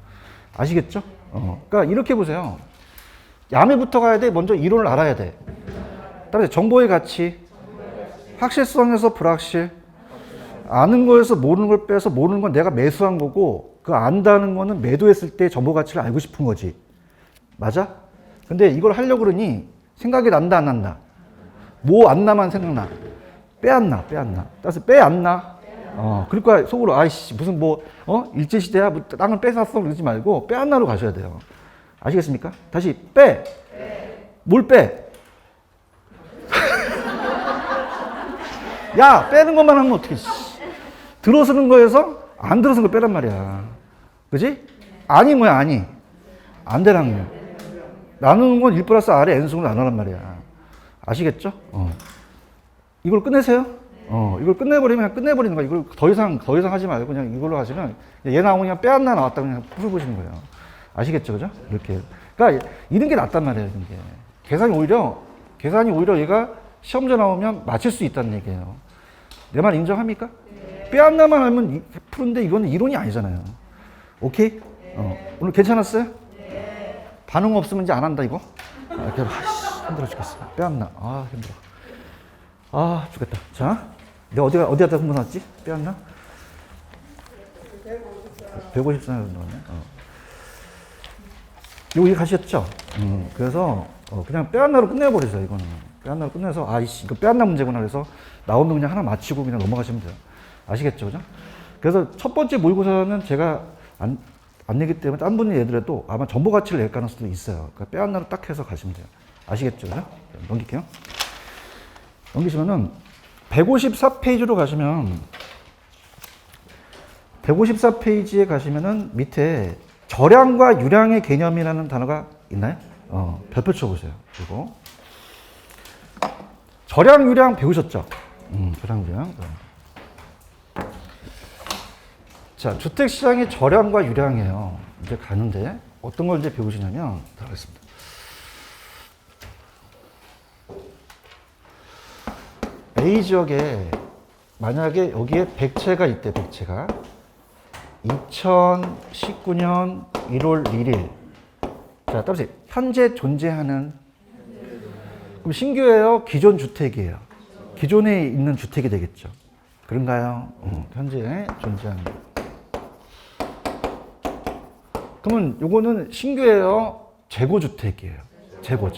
아시겠죠? 그러니까 이렇게 보세요. 야매부터 가야 돼. 먼저 이론을 알아야 돼. 그다음에 정보의 가치, 확실성에서 불확실, 아는 거에서 모르는 걸 빼서 모르는 건 내가 매수한 거고 그 안다는 거는 매도했을 때 정보 가치를 알고 싶은 거지. 맞아? 근데 이걸 하려고 그러니 생각이 난다 안 난다? 뭐 안 나만 생각나? 빼안나. 따라서 빼안나. 그러니까 속으로 아이씨 무슨 일제시대야 뭐 땅을 뺏었어 그러지 말고 빼안나로 가셔야 돼요. 아시겠습니까? 다시 뭘 빼? 야 빼는 것만 하면 어떻게 들어서는 거에서 안 들어서는 거 빼란 말이야. 그지? 아니 뭐야 아니 안 되는 확률 나누는 건 1 플러스 R의 n승으로 나누란 말이야. 아시겠죠? 이걸 끝내세요. 이걸 끝내버리면 그냥 끝내버리는 거야. 이걸 더 이상 하지 말고 그냥 이걸로 하시면 얘 나오면 그냥 빼안나 나왔다 그냥 풀어보시는 거예요. 아시겠죠? 그죠? 이렇게. 그러니까 이런 게 낫단 말이에요. 이런 게. 계산이 오히려 얘가 시험제 나오면 맞힐 수 있다는 얘기예요. 내 말 인정합니까? 빼안나만 하면 푸는데 이거는 이론이 아니잖아요. 오케이? 오늘 괜찮았어요? 반응 없으면 이제 안 한다 이거? 힘들어 죽겠어. 빼안나. 힘들어. 죽겠다. 자, 내가 어디다 흥분했지? 빼안나? 154 정도 나왔네. 이거 이해가셨죠? 그래서 그냥 빼안나로 끝내버리세요. 이거는 빼안나로 끝내서 이거 빼안나 문제구나 그래서 나오면 그냥 하나 맞히고 그냥 넘어가시면 돼요. 아시겠죠, 그죠? 그래서 첫 번째 모의고사는 제가 안 내기 때문에 딴 분이 내더라도 아마 정보 가치를 낼 가능성도 있어요. 그러니까 빼안나로 딱 해서 가시면 돼요. 아시겠죠, 그죠? 넘길게요. 넘기시면은 154페이지로 가시면 154페이지에 가시면은 밑에 절량과 유량의 개념이라는 단어가 있나요? 별표 쳐보세요. 그리고 절량, 유량 배우셨죠? 절량, 유량. 자, 주택시장의 절량과 유량이에요. 이제 가는데 어떤 걸 이제 배우시냐면 들어가겠습니다. A 지역에 만약에 여기에 백채가 있대, 백채가. 2019년 1월 1일. 자, 따라서 현재 존재하는. 그럼 신규예요? 기존 주택이에요? 기존에 있는 주택이 되겠죠. 그런가요? 현재 존재하는. 그러면 요거는 신규예요? 재고주택이에요? 재고.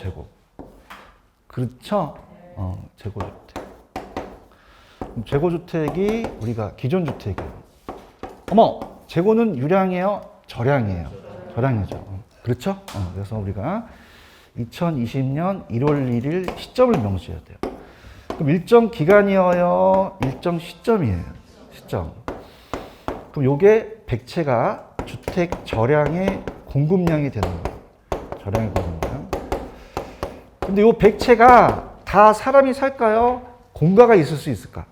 그렇죠? 재고주택. 재고주택이 우리가 기존주택이에요. 어머, 재고는 유량이에요? 저량이에요? 저량이죠. 그렇죠? 그래서 우리가 2020년 1월 1일 시점을 명시해야 돼요. 그럼 일정 기간이어요? 일정 시점이에요? 시점. 그럼 요게 백채가 주택 저량의 공급량이 되는 거예요. 저량의 공급량. 근데 요 백채가 다 사람이 살까요? 공가가 있을 수 있을까?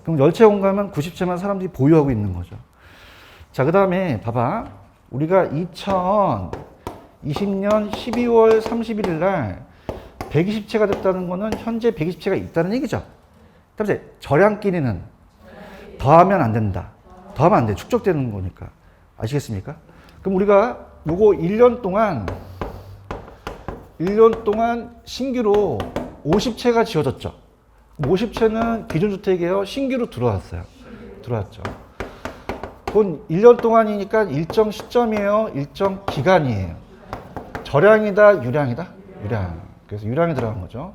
그럼 열채 공가면 90채만 사람들이 보유하고 있는 거죠. 자, 그 다음에 봐봐. 우리가 2020년 12월 31일 날 120채가 됐다는 거는 현재 120채가 있다는 얘기죠. 그다음에 저량끼리는 더하면 안 된다. 더하면 안 돼. 축적되는 거니까. 아시겠습니까? 그럼 우리가 요거 1년 동안 신규로 50채가 지어졌죠. 50채는 기존주택이에요. 신규로 들어왔어요. 들어왔죠. 그건 1년 동안이니까 일정 시점이에요. 일정 기간이에요. 저량이다, 유량이다? 유량. 그래서 유량이 들어간 거죠.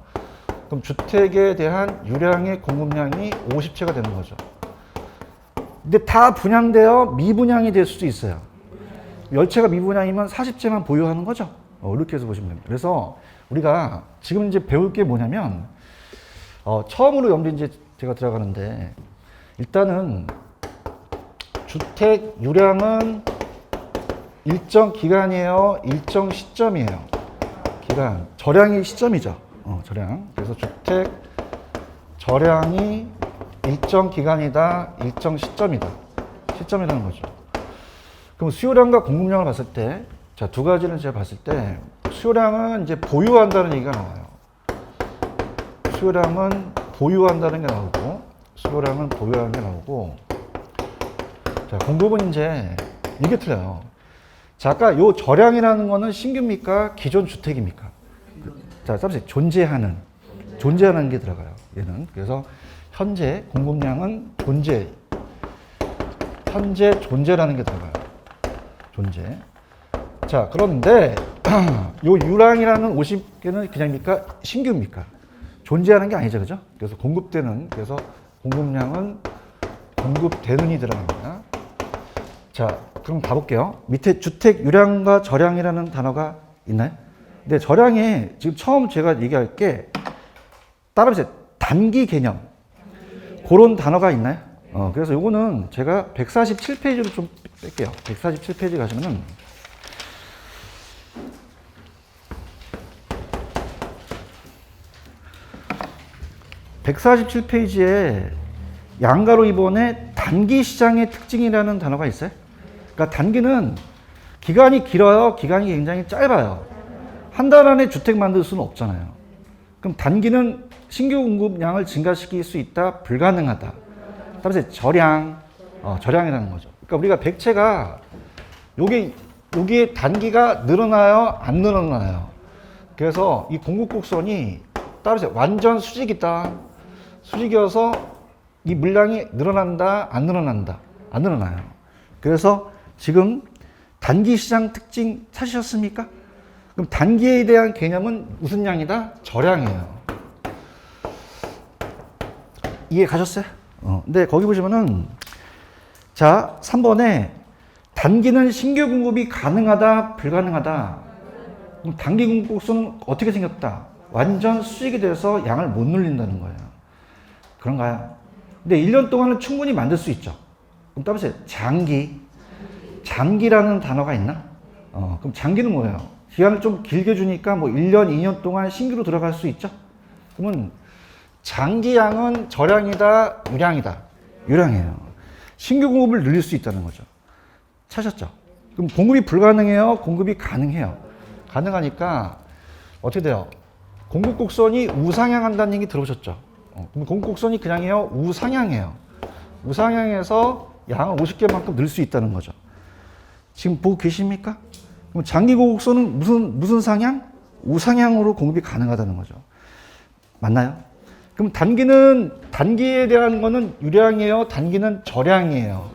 그럼 주택에 대한 유량의 공급량이 50채가 되는 거죠. 근데 다 분양되어 미분양이 될 수도 있어요. 10채가 미분양이면 40채만 보유하는 거죠. 이렇게 해서 보시면 됩니다. 그래서 우리가 지금 이제 배울 게 뭐냐면, 처음으로 염두에 이제 제가 들어가는데, 일단은 주택 유량은 일정 기간이에요? 일정 시점이에요? 기간. 저량이 시점이죠. 저량. 그래서 주택 저량이 일정 기간이다, 일정 시점이다. 시점이라는 거죠. 그럼 수요량과 공급량을 봤을 때, 자, 두 가지를 제가 봤을 때, 수요량은 이제 보유한다는 얘기가 나와요. 수요량은 보유한다는 게 나오고, 수요량은 보유하는 게 나오고, 자, 공급은 이제 이게 틀려요. 자, 아까 요 저량이라는 거는 신규입니까? 기존 주택입니까? 자, 잠시 존재하는 게 들어가요. 얘는. 그래서 현재 공급량은 현재 존재라는 게 들어가요. 존재. 자, 그런데 요 유량이라는 50개는 그냥입니까? 신규입니까? 존재하는 게 아니죠. 그죠? 그래서 그래서 공급량은 공급되는이 들어갑니다. 자, 그럼 가볼게요. 밑에 주택 유량과 저량이라는 단어가 있나요? 근데 저량에 지금 처음 제가 얘기할 게 따라서 단기 개념 그런 단어가 있나요? 그래서 요거는 제가 147페이지로 좀 뺄게요. 147페이지 가시면은 (147페이지에) 양가로 2번에 단기 시장의 특징이라는 단어가 있어요. 그러니까 단기는 기간이 길어요? 기간이 굉장히 짧아요? 한 달 안에 주택 만들 수는 없잖아요. 그럼 단기는 신규 공급량을 증가시킬 수 있다? 불가능하다? 그다음에 저량이라는 거죠. 그러니까 우리가 백채가 요게 단기가 늘어나요? 안 늘어나요? 그래서 이 공급 곡선이 따라서 완전 수직이다. 수직이어서 이 물량이 늘어난다? 안 늘어난다? 안 늘어나요. 그래서 지금 단기 시장 특징 찾으셨습니까? 그럼 단기에 대한 개념은 무슨 양이다? 저량이에요. 이해 가셨어요? 근데 거기 보시면은, 자, 3번에 단기는 신규 공급이 가능하다, 불가능하다. 그럼 단기 공급 곡선은 어떻게 생겼다? 완전 수직이 돼서 양을 못 늘린다는 거예요. 그런가요? 근데 1년 동안은 충분히 만들 수 있죠. 그럼 따라서 장기라는 단어가 있나? 그럼 장기는 뭐예요? 기간을 좀 길게 주니까 뭐 1년, 2년 동안 신규로 들어갈 수 있죠? 그러면 장기양은 저량이다, 유량이다? 유량이에요. 신규 공급을 늘릴 수 있다는 거죠. 찾았죠? 그럼 공급이 불가능해요? 공급이 가능해요? 가능하니까 어떻게 돼요? 공급 곡선이 우상향한다는 얘기 들어보셨죠? 그럼 공급 곡선이 그냥이에요? 우상향이에요. 우상향해서 양을 50개만큼 늘 수 있다는 거죠. 지금 보고 계십니까? 그럼 장기 곡선은 무슨 상향? 우상향으로 공급이 가능하다는 거죠. 맞나요? 그럼 단기에 대한 거는 유량이에요? 단기는 저량이에요?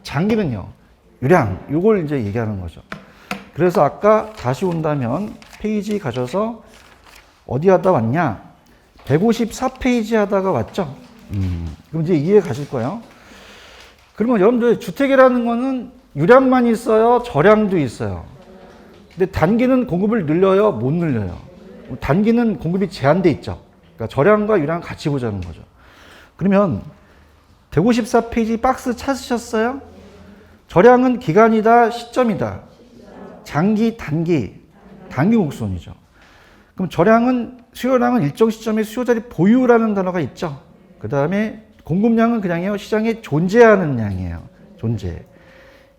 장기는요? 유량. 요걸 이제 얘기하는 거죠. 그래서 아까 다시 온다면 페이지 가셔서 어디 하다 왔냐? 154페이지 하다가 왔죠? 그럼 이제 이해 가실 거예요. 그러면 여러분들 주택이라는 거는 유량만 있어요? 저량도 있어요? 근데 단기는 공급을 늘려요? 못 늘려요? 단기는 공급이 제한돼 있죠? 그러니까 저량과 유량 같이 보자는 거죠. 그러면 154페이지 박스 찾으셨어요? 저량은 기간이다, 시점이다. 장기, 단기 곡선이죠. 그럼 저량은, 수요량은 일정 시점에 수요자리 보유라는 단어가 있죠. 그 다음에 공급량은 그냥요, 시장에 존재하는 양이에요. 존재.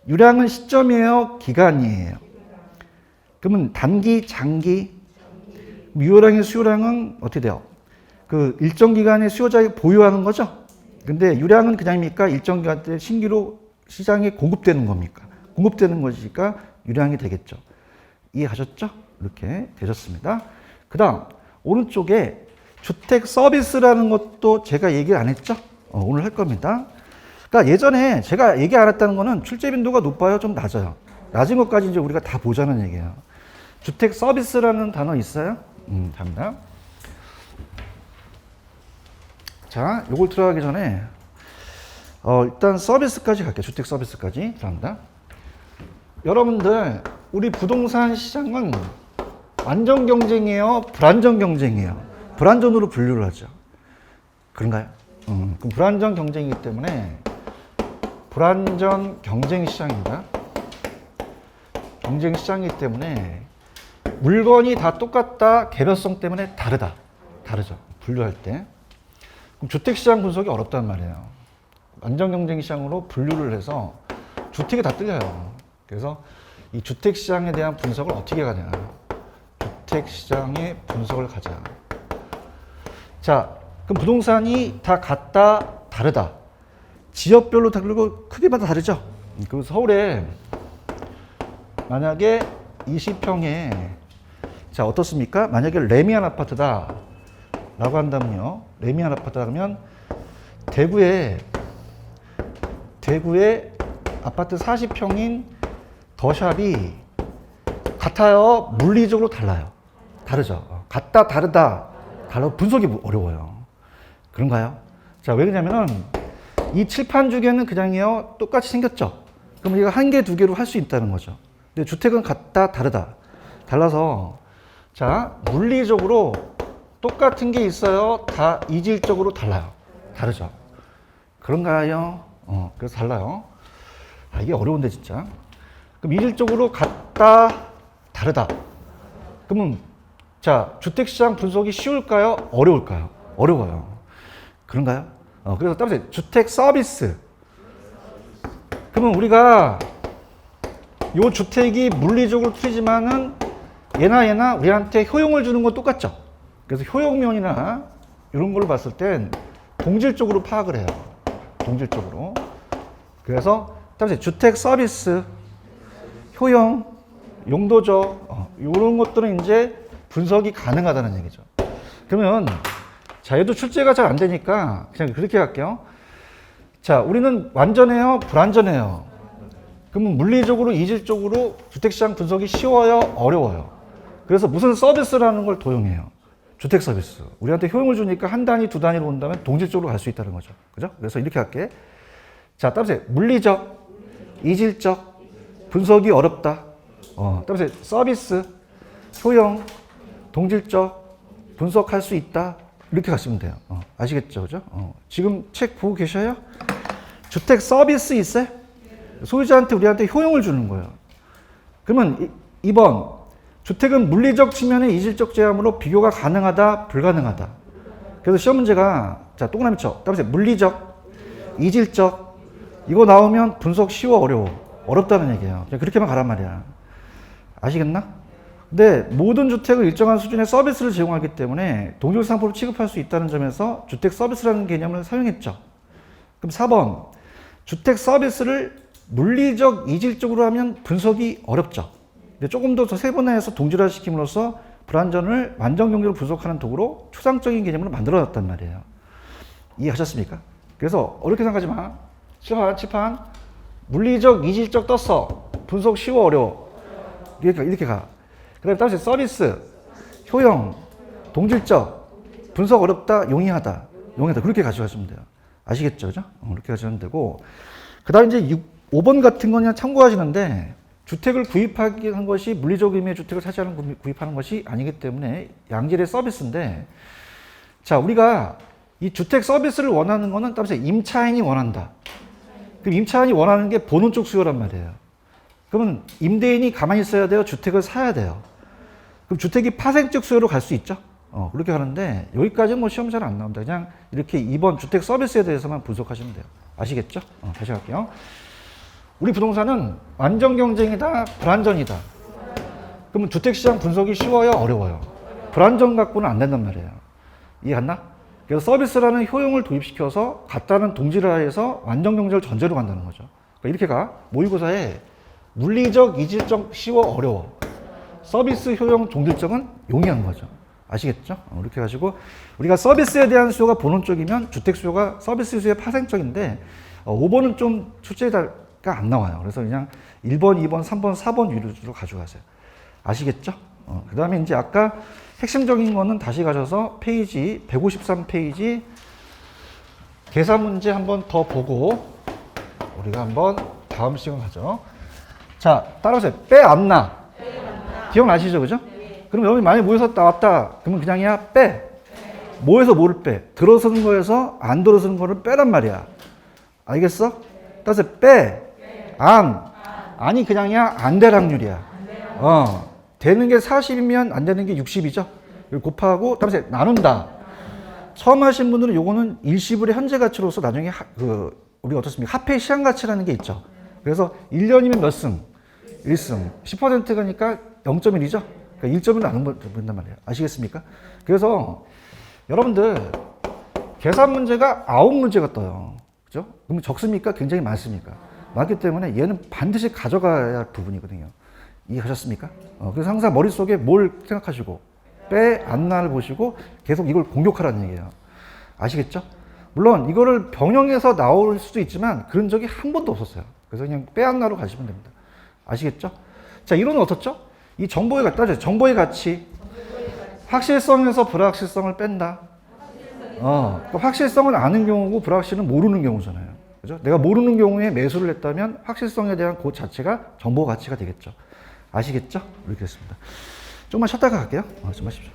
유량은 시점이에요, 기간이에요. 그러면 단기, 장기, 유효량의 수요량은 어떻게 돼요? 그 일정 기간에 수요자에 보유하는 거죠. 근데 유량은 그냥입니까? 일정 기간 때 신규로 시장에 공급되는 겁니까? 공급되는 것이니까 유량이 되겠죠. 이해하셨죠? 이렇게 되셨습니다. 그 다음 오른쪽에 주택 서비스라는 것도 제가 얘기를 안 했죠? 오늘 할 겁니다. 그러니까 예전에 제가 얘기 안 했다는 거는 출제 빈도가 높아요? 좀 낮아요? 낮은 것까지 이제 우리가 다 보자는 얘기예요. 주택 서비스라는 단어 있어요? 답니다. 자, 요걸 들어가기 전에 일단 서비스까지 갈게요. 주택 서비스까지 들어갑니다. 여러분들 우리 부동산 시장은 안전 경쟁이에요? 불안전 경쟁이에요? 불안전으로 분류를 하죠. 그런가요? 그럼 불안전 경쟁이기 때문에 불안전 경쟁 시장입니다. 경쟁 시장이기 때문에 물건이 다 똑같다, 개별성 때문에 다르다. 다르죠. 분류할 때. 그럼 주택시장 분석이 어렵단 말이에요. 안전 경쟁 시장으로 분류를 해서 주택이 다 틀려요. 그래서 이 주택시장에 대한 분석을 어떻게 가냐. 주택시장의 분석을 가자. 자, 그럼 부동산이 다 같다, 다르다. 지역별로 다르고 크기마다 다르죠. 그리고 서울에 만약에 20평에 자 어떻습니까? 만약에 레미안 아파트다 라고 한다면요. 레미안 아파트다 그러면 대구에 아파트 40평인 더샵이 같아요? 물리적으로 달라요? 다르죠. 같다, 다르다. 달라 분석이 어려워요. 그런가요? 자, 왜 그러냐면은 이 칠판 주기에는 그냥요 똑같이 생겼죠. 그럼 이거 한 개, 두 개로 할 수 있다는 거죠. 근데 주택은 같다, 다르다. 달라서 자, 물리적으로 똑같은 게 있어요. 다 이질적으로 달라요. 다르죠. 그런가요? 그래서 달라요. 아, 이게 어려운데 진짜. 그럼 이질적으로 같다, 다르다. 그러면 자, 주택시장 분석이 쉬울까요? 어려울까요? 어려워요. 그런가요? 그래서 따라서 주택 서비스. 그러면 우리가 요 주택이 물리적으로 틀리지만은 얘나 우리한테 효용을 주는 건 똑같죠. 그래서 효용면이나 이런 걸로 봤을 땐 동질적으로 파악을 해요. 동질적으로. 그래서 따라서 주택 서비스, 효용, 용도적 이런 것들은 이제 분석이 가능하다는 얘기죠. 그러면 자, 얘도 출제가 잘 안 되니까 그냥 그렇게 할게요. 자, 우리는 완전해요? 불완전해요? 그러면 물리적으로, 이질적으로 주택시장 분석이 쉬워요? 어려워요? 그래서 무슨 서비스라는 걸 도용해요. 주택 서비스. 우리한테 효용을 주니까 한 단위, 두 단위로 온다면 동질적으로 갈 수 있다는 거죠. 그죠? 그래서 이렇게 할게. 자, 따라서 물리적, 이질적, 분석이 어렵다. 따라서 서비스, 효용, 동질적, 분석할 수 있다. 이렇게 가시면 돼요. 아시겠죠? 그죠? 지금 책 보고 계셔요? 주택 서비스 있어요? 소유자한테 우리한테 효용을 주는 거예요. 그러면 2번. 주택은 물리적 측면의 이질적 제한으로 비교가 가능하다, 불가능하다. 그래서 시험 문제가 자, 동그라미 쳐. 따라서 물리적, 이질적 이거 나오면 분석 쉬워, 어려워? 어렵다는 얘기예요. 그냥 그렇게만 가란 말이야. 아시겠나? 근데 모든 주택을 일정한 수준의 서비스를 제공하기 때문에 동질 상품을 취급할 수 있다는 점에서 주택 서비스라는 개념을 사용했죠. 그럼 4번. 주택 서비스를 물리적, 이질적으로 하면 분석이 어렵죠. 근데 조금 더 세분화해서 동질화시킴으로써 불완전을 완전 경제로 분석하는 도구로 추상적인 개념으로 만들어놨단 말이에요. 이해하셨습니까? 그래서 어렵게 생각하지 마. 칠판. 물리적, 이질적 떴어. 분석 쉬워, 어려워? 이렇게 가. 그 다음에 따라서 서비스, 효용, 동질적, 분석 어렵다, 용이하다. 용이하다. 그렇게 가져가시면 돼요. 아시겠죠? 그죠? 그렇게 가져가면 되고. 그 다음에 이제 5번 같은 건 그냥 참고하시는데, 주택을 구입하기 한 것이 물리적 의미의 주택을 차지하는 구입하는 것이 아니기 때문에 양질의 서비스인데, 자, 우리가 이 주택 서비스를 원하는 거는 따라서 임차인이 원한다. 그럼 임차인이 원하는 게 보는 쪽 수요란 말이에요. 그러면 임대인이 가만히 있어야 돼요? 주택을 사야 돼요? 그럼 주택이 파생적 수요로 갈 수 있죠? 그렇게 가는데 여기까지는 뭐 시험 잘 안 나옵니다. 그냥 이렇게 2번 주택 서비스에 대해서만 분석하시면 돼요. 아시겠죠? 다시 갈게요. 우리 부동산은 완전 경쟁이다, 불안전이다. 그러면 주택시장 분석이 쉬워요, 어려워요? 불안전 갖고는 안 된단 말이에요. 이해 갔나? 그래서 서비스라는 효용을 도입시켜서 같다는 동질을 하에서 완전 경쟁을 전제로 간다는 거죠. 그러니까 이렇게 가. 모의고사에 물리적, 이질적, 쉬워, 어려워. 서비스, 효용, 동질적은 용이한 거죠. 아시겠죠? 이렇게 가지고 우리가 서비스에 대한 수요가 본원적이면 주택 수요가 서비스 수요의 파생적인데 5번은 좀 출제가 안 나와요. 그래서 그냥 1번, 2번, 3번, 4번 위주로 가져가세요. 아시겠죠? 그 다음에 이제 아까 핵심적인 거는 다시 가셔서 페이지 153페이지 계산 문제 한번 더 보고 우리가 한번 다음 시간 가죠. 자, 따라오세요. 빼, 안 나. 기억나시죠? 그죠? 그럼 여기 많이 모여서 나왔다. 그러면 그냥이야 빼. 뭐에서 뭐를 빼? 들어서는 거에서 안 들어서는 거를 빼란 말이야. 알겠어? 따라서 빼. 안. 아니 그냥이야 안 될 확률이야. 되는 게 40이면 안 되는 게 60이죠. 곱하고 따라서 나눈다. 처음 하신 분들은 요거는 일시불의 현재 가치로서 나중에 우리가 어떻습니까? 합해 시한 가치라는 게 있죠. 그래서 1년이면 몇 승? 1승. 10%가니까 0.1이죠. 그러니까 1.1로 나눈단 말이에요. 아시겠습니까? 그래서 여러분들 계산 문제가 9문제가 떠요. 그죠? 그러면 적습니까? 굉장히 많습니까? 많기 때문에 얘는 반드시 가져가야 할 부분이거든요. 이해하셨습니까? 그래서 항상 머릿속에 뭘 생각하시고 빼, 안 나를 보시고 계속 이걸 공격하라는 얘기예요. 아시겠죠? 물론 이거를 병영해서 나올 수도 있지만 그런 적이 한 번도 없었어요. 그래서 그냥 빼, 안 나로 가시면 됩니다. 아시겠죠? 자, 이론은 어떻죠? 이 정보의 가치, 정보의 가치. 확실성에서 불확실성을 뺀다. 그러니까 확실성을 아는 경우고 불확실은 모르는 경우잖아요. 그죠? 내가 모르는 경우에 매수를 했다면 확실성에 대한 그 자체가 정보 가치가 되겠죠. 아시겠죠? 이렇게 됐습니다. 조금만 쉬었다가 갈게요. 좀 하십시오.